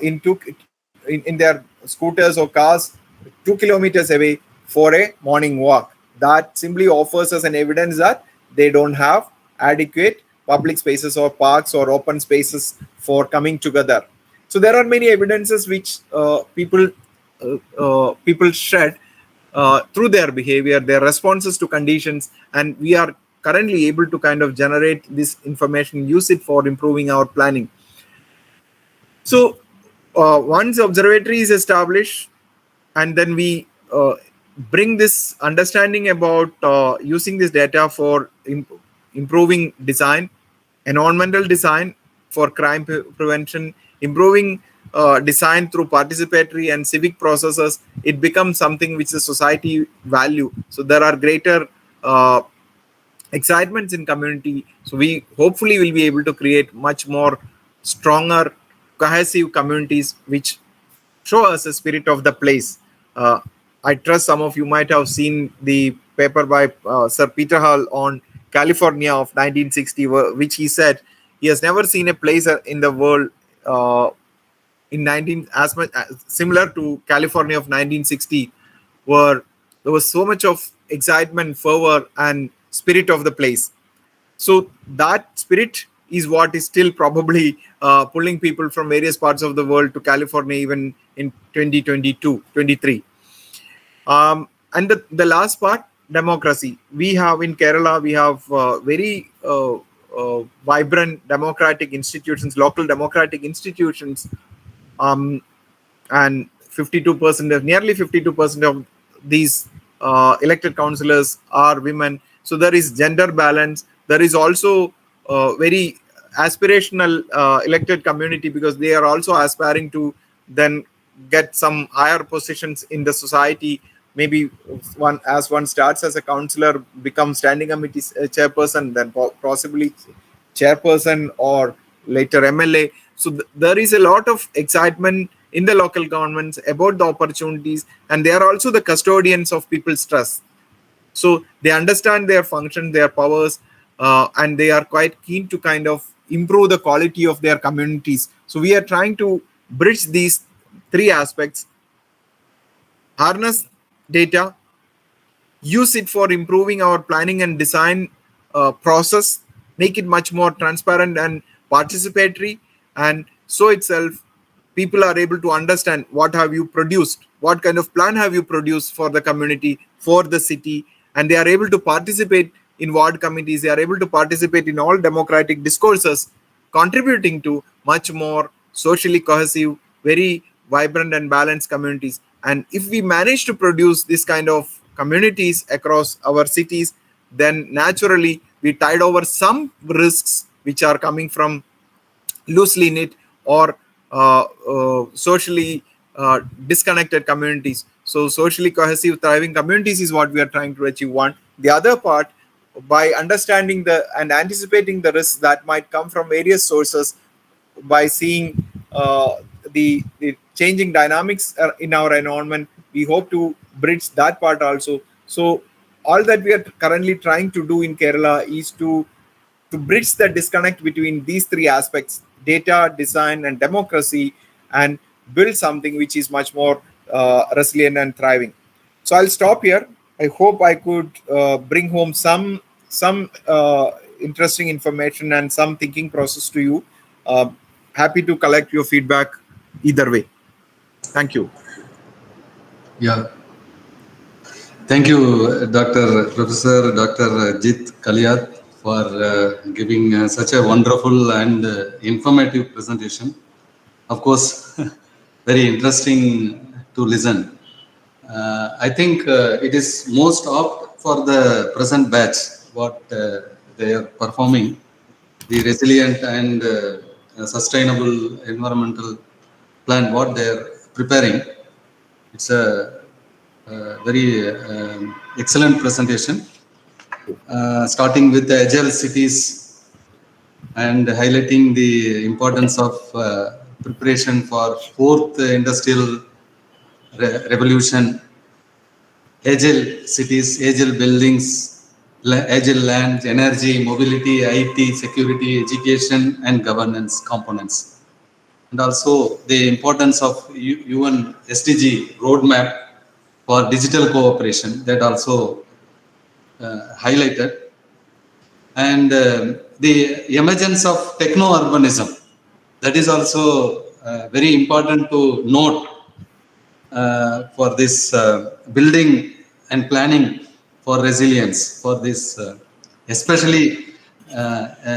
in their scooters or cars 2 kilometers away for a morning walk. That simply offers us an evidence that they don't have adequate public spaces or parks or open spaces for coming together. So there are many evidences which people shed through their behavior, their responses to conditions, and we are currently able to kind of generate this information, use it for improving our planning. So once the observatory is established, and then we bring this understanding about using this data for improving design, environmental design for crime prevention, improving design through participatory and civic processes, it becomes something which the society value. So there are greater excitements in community. So we hopefully will be able to create much more stronger, cohesive communities which show us the spirit of the place. I trust some of you might have seen the paper by Sir Peter Hall on California of 1960, which he said he has never seen a place in the world as much similar to California of 1960, where there was so much of excitement, fervor, and spirit of the place. So that spirit is what is still probably pulling people from various parts of the world to California even in 2022, 23. And the last part, democracy. We have in Kerala, we have very vibrant democratic institutions, local democratic institutions, and 52%, nearly 52% of these elected councillors are women. So there is gender balance. There is also very aspirational elected community, because they are also aspiring to then get some higher positions in the society. Maybe one starts as a councillor, becomes standing committee chairperson, then possibly chairperson, or later MLA. So there is a lot of excitement in the local governments about the opportunities, and they are also the custodians of people's trust. So they understand their function, their powers, and they are quite keen to kind of improve the quality of their communities. So we are trying to bridge these three aspects: harness data, use it for improving our planning and design process, make it much more transparent and participatory, and so itself people are able to understand what have you produced, what kind of plan have you produced for the community, for the city, and they are able to participate in ward committees, they are able to participate in all democratic discourses, contributing to much more socially cohesive, very vibrant and balanced communities. And if we manage to produce this kind of communities across our cities, then naturally we tide over some risks which are coming from loosely knit or socially disconnected communities. So socially cohesive, thriving communities is what we are trying to achieve. One. The other part, by understanding and anticipating the risks that might come from various sources, by seeing the changing dynamics in our environment, we hope to bridge that part also. So all that we are currently trying to do in Kerala is to bridge the disconnect between these three aspects: data, design, and democracy, and build something which is much more resilient and thriving. So I'll stop here. I hope I could bring home some interesting information and some thinking process to you. Happy to collect your feedback either way. Thank you. Yeah. Thank you, Professor Dr. Ajith Kaliyath, for giving such a wonderful and informative presentation. Of course, very interesting to listen. I think it is most apt for the present batch, what they are performing, the resilient and sustainable environmental plan, what they are preparing. It's a very excellent presentation, starting with the agile cities and highlighting the importance of preparation for fourth industrial revolution, agile cities, agile buildings, agile land, energy, mobility, IT, security, education, and governance components. And also the importance of UN SDG roadmap for digital cooperation, that also highlighted. And the emergence of techno-urbanism, that is also very important to note for this building and planning for resilience, for this especially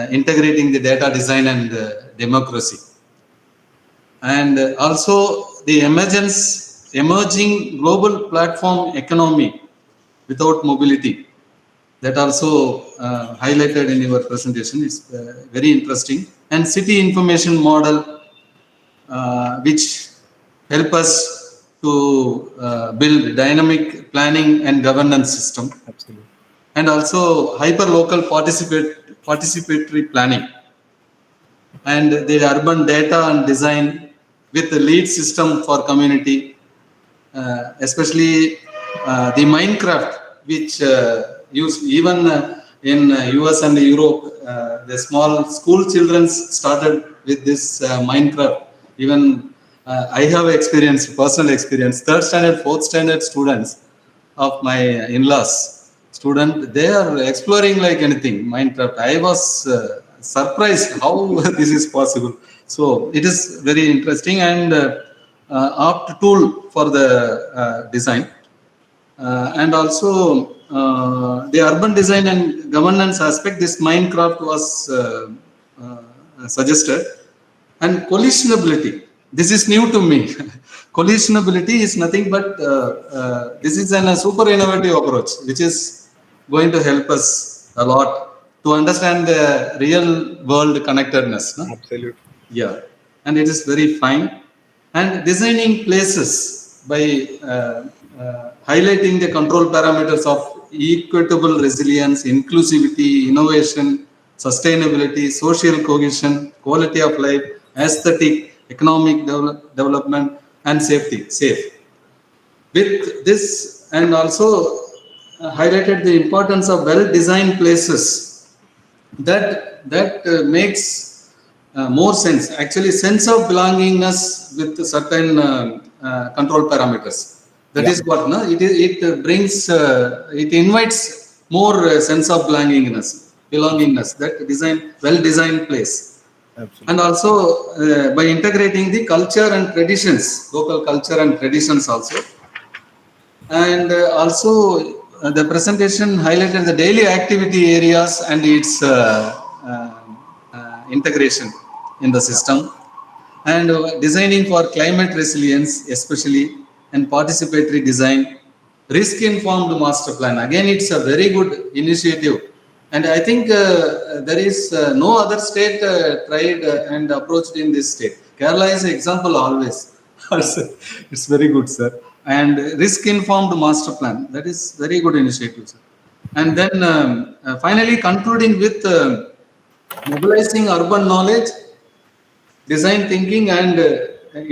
integrating the data design and democracy. And also the emerging global platform economy without mobility, that also highlighted in your presentation. Is very interesting. And city information model, which help us to build dynamic planning and governance system. Absolutely. And also hyper-local participatory planning, and the urban data and design with the lead system for community, especially the Minecraft, which use even in US and Europe, the small school children started with this Minecraft. Even I have experience, personal experience. Third standard, fourth standard students of my in-laws student, they are exploring like anything Minecraft. I was surprised how this is possible. So it is very interesting and apt tool for the design. And also the urban design and governance aspect, this Minecraft was suggested. And coalitionability, this is new to me. Coalitionability is nothing but this is a super innovative approach, which is going to help us a lot to understand the real world connectedness. No? Absolutely. Yeah, and it is very fine. And designing places by highlighting the control parameters of equitable resilience, inclusivity, innovation, sustainability, social cohesion, quality of life, aesthetic, economic development, and safety. Safe. With this, and also highlighted the importance of well-designed places. That makes more sense. Actually, sense of belongingness with certain control parameters. That is what, no? It brings, it invites more sense of belongingness. That well-designed place. Absolutely. And also by integrating the culture and traditions, local culture and traditions also. And also the presentation highlighted the daily activity areas and its integration in the system, and designing for climate resilience especially, and participatory design, risk-informed master plan. Again, it's a very good initiative. And I think there is no other state tried and approached in this state. Kerala is an example always. It's very good, sir. And risk-informed master plan, that is very good initiative, sir. And then finally concluding with mobilizing urban knowledge, design thinking, and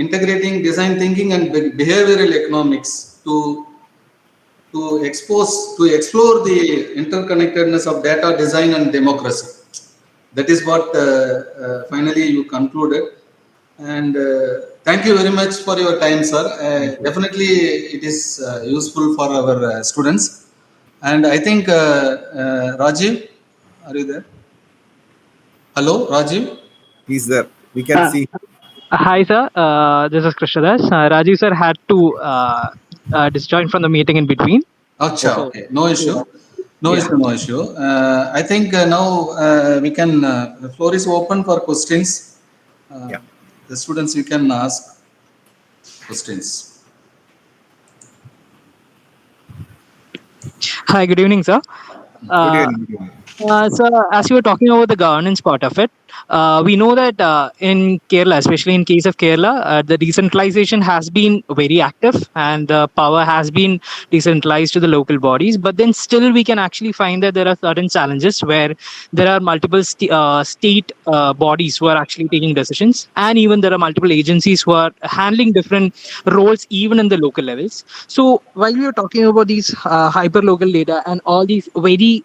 integrating design thinking and behavioral economics to explore the interconnectedness of data, design, and democracy. That is what finally you concluded. And thank you very much for your time, sir. Definitely it is useful for our students. And I think Rajiv, are you there? Hello, Rajiv. He's there. We can see. Hi, sir. This is Krishnadas. Rajiv sir had to disjoin from the meeting in between. Acha, okay. No issue. No issue. I think now we can, the floor is open for questions. The students, you can ask questions. Hi, good evening, sir. Good evening. So, as you were talking about the governance part of it, we know that in Kerala, especially in case of Kerala, the decentralization has been very active and the power has been decentralized to the local bodies. But then still we can actually find that there are certain challenges where there are multiple state bodies who are actually taking decisions, and even there are multiple agencies who are handling different roles even in the local levels. So while we are talking about these hyper local data and all these very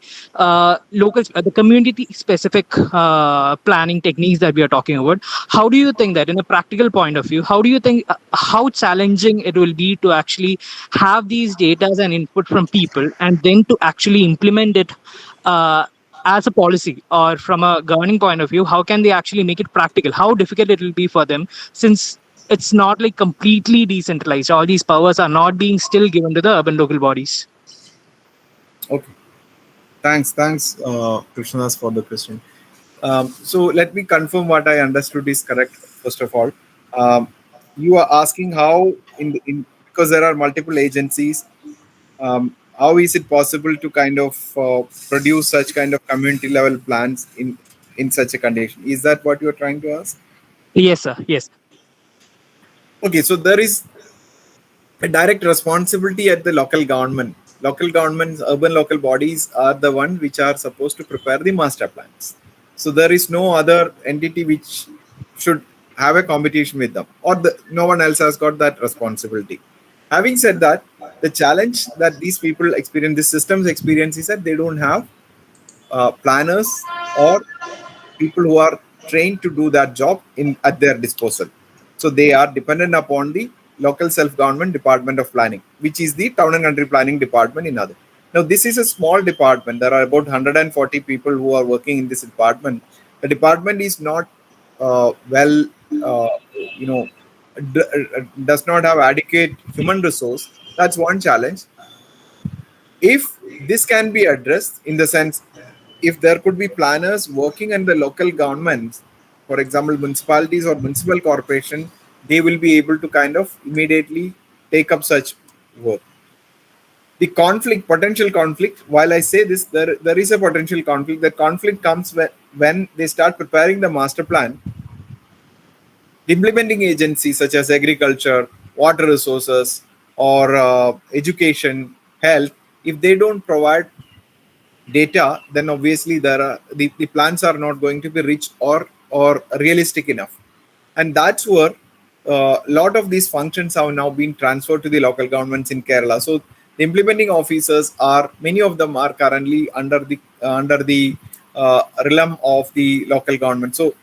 local, the community specific planning techniques that we are talking about, how do you think that in a practical point of view, how do you think how challenging it will be to actually have these data and input from people and then to actually implement it as a policy, or from a governing point of view, how can they actually make it practical? How difficult it will be for them, since it's not like completely decentralized. All these powers are not being still given to the urban local bodies. Okay. Thanks, Krishnadas, for the question. So let me confirm what I understood is correct. First of all, you are asking how, because there are multiple agencies, how is it possible to kind of produce such kind of community level plans in such a condition? Is that what you are trying to ask? Yes, sir. Yes. Okay, so there is a direct responsibility at the local government. Local governments, urban local bodies are the ones which are supposed to prepare the master plans. So there is no other entity which should have a competition with them, or no one else has got that responsibility. Having said that, the challenge that these people experience, the systems experience, is that they don't have planners or people who are trained to do that job at their disposal. So they are dependent upon the local self-government department of planning, which is the town and country planning department in other. Now, this is a small department. There are about 140 people who are working in this department. The department is not does not have adequate human resource. That's one challenge. If this can be addressed, in the sense, if there could be planners working in the local governments, for example, municipalities or municipal corporation, they will be able to kind of immediately take up such work. The potential conflict, while I say this, there is a potential conflict. The conflict comes when they start preparing the master plan. Implementing agencies such as agriculture, water resources, or education, health, if they don't provide data, then obviously the plans are not going to be rich or realistic enough. And that's where a lot of these functions have now been transferred to the local governments in Kerala. So the implementing officers many of them are currently under the realm of the local government. So,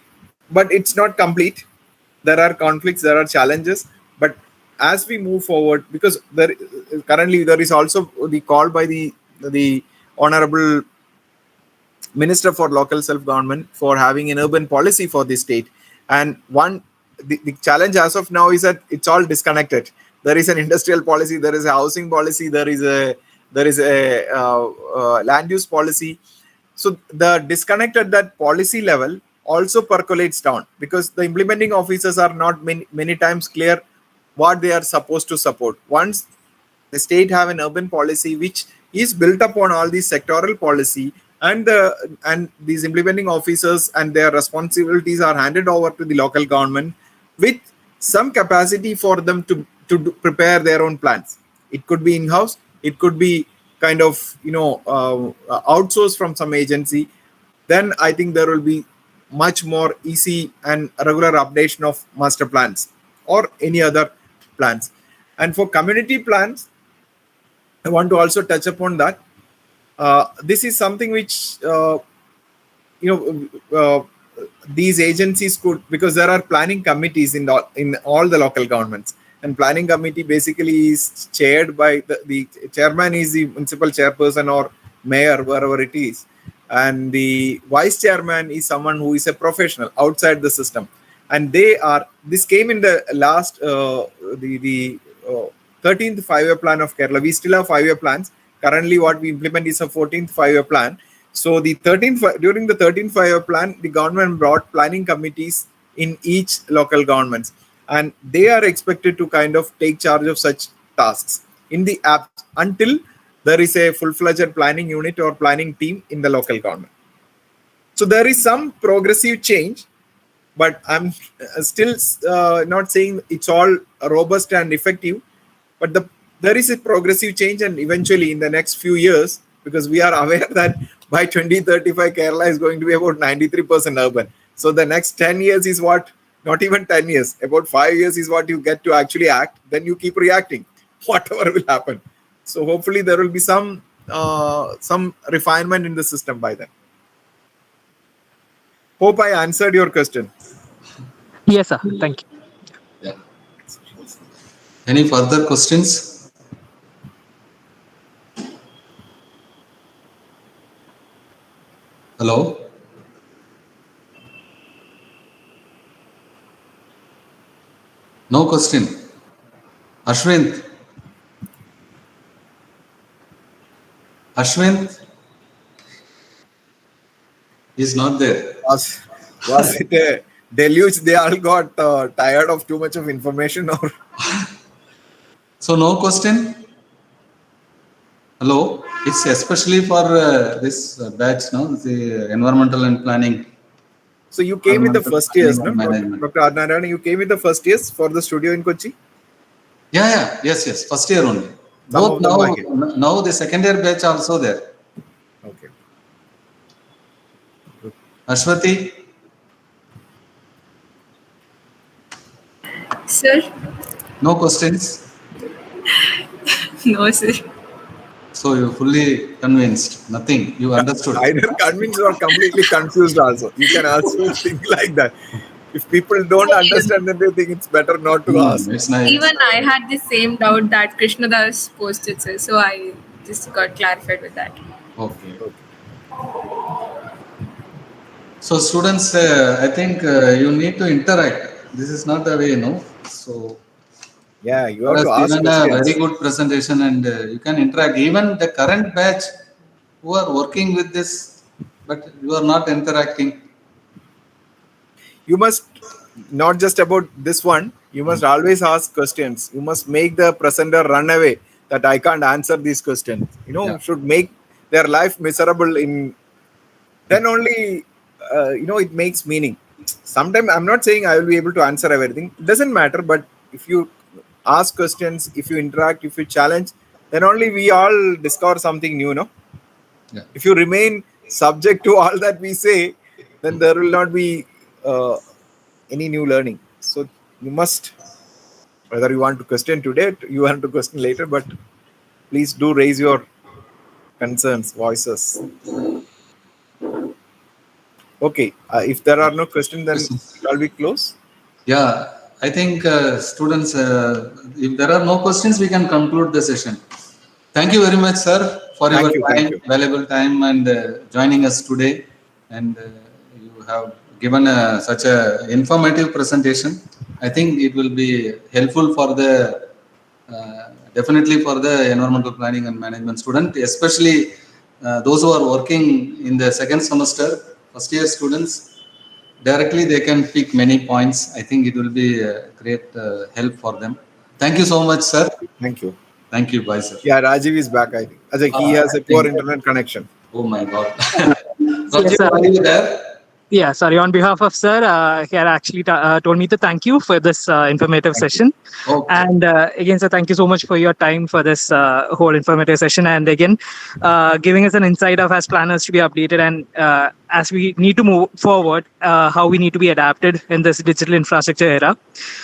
but it's not complete. There are conflicts, there are challenges, but as we move forward, because currently there is also the call by the Honorable Minister for Local Self-Government for having an urban policy for the state. And the challenge as of now is that it's all disconnected. There is an industrial policy, there is a housing policy, there is a land use policy. So the disconnect at that policy level also percolates down, because the implementing officers are not many times clear what they are supposed to support. Once the state have an urban policy which is built upon all these sectoral policy, and these implementing officers and their responsibilities are handed over to the local government with some capacity for them to prepare their own plans. It could be in-house, it could be kind of outsource from some agency, then I think there will be much more easy and regular updation of master plans or any other plans. And for community plans, I want to also touch upon that. This is something which these agencies could, because there are planning committees in all the local governments, and planning committee basically is chaired by the chairman is the municipal chairperson or mayor, wherever it is, and the vice chairman is someone who is a professional outside the system. And this came in the last the 13th 5-year plan of Kerala. We still have 5-year plans. Currently what we implement is a 14th 5-year plan. So during the 13th 5-year plan, the government brought planning committees in each local governments, and they are expected to kind of take charge of such tasks in the app until there is a full-fledged planning unit or planning team in the local government. So there is some progressive change, but I'm still not saying it's all robust and effective, but there is a progressive change, and eventually in the next few years, because we are aware that by 2035 Kerala is going to be about 93% urban. So the next 10 years is what, not even 10 years, about 5 years is what you get to actually act. Then you keep reacting, whatever will happen. So hopefully there will be some refinement in the system by then. Hope I answered your question. Yes, sir. Thank you. Yeah. Any further questions? Hello? No question. Ashwin? Ashwin is not there. Was it a deluge? They all got tired of too much of information, or? So no question? Hello? It's especially for this batch, no? The environmental and planning. So you came with the first years, no? Management. Dr. Adnarayana, you came with the first years for the studio in Kochi? Yeah. Yes. First year only. Both now the second year batch also there. Okay. Ashwati? Sir? No questions? No, sir. So you're fully convinced? Nothing? You understood? Either convinced or completely confused also. You can also think like that. If people don't understand, then they think it's better not to ask. It's nice. Even I had the same doubt that Krishnadas posted, sir. So I just got clarified with that. Okay. So students, I think you need to interact. This is not the way, no? So yeah, you have to ask given a very good presentation, and you can interact. Even the current batch who are working with this, but you are not interacting. You must not just about this one. You must always ask questions. You must make the presenter run away that I can't answer these questions. Should make their life miserable. Then only it makes meaning. Sometimes I'm not saying I will be able to answer everything. It doesn't matter. But if you ask questions, if you interact, if you challenge, then only we all discover something new. No. Yeah. If you remain subject to all that we say, then there will not be any new learning. So you must, whether you want to question today, you want to question later, but please do raise your concerns, voices. Okay, if there are no questions, then shall we close? Yeah, I think students, if there are no questions, we can conclude the session. Thank you very much, sir, for your time, valuable time, and joining us today. And you have given such a informative presentation. I think it will be helpful for the definitely for the environmental planning and management student, especially those who are working in the second semester, first year students. Directly they can pick many points. I think it will be a great help for them. Thank you so much, sir. Thank you. Thank you. Bye, sir. Yeah, Rajiv is back, I think. He has a poor internet connection. Oh my God. Yes, sir. Are you there? Yeah, sorry. On behalf of sir, he had actually told me to thank you for this informative session. Okay. And again, sir, thank you so much for your time for this whole informative session. And again, giving us an insight of as planners to be updated and as we need to move forward, how we need to be adapted in this digital infrastructure era.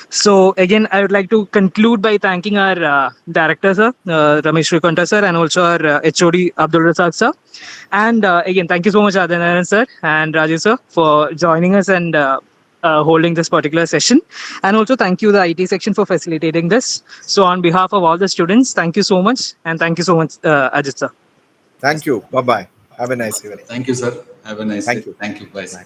So again, I would like to conclude by thanking our director, sir, Ramesh Srikonta, sir, and also our HOD, Abdul Razak, sir. And again, thank you so much, Adinaran, sir, and Raju, sir, for joining us and holding this particular session. And also thank you, the IT section, for facilitating this. So on behalf of all the students, thank you so much. And thank you so much, Ajith, sir. Thank you. Bye-bye. Have a nice evening. Thank you, sir. Have a nice Thank day. you. Thank you. Bye. Bye.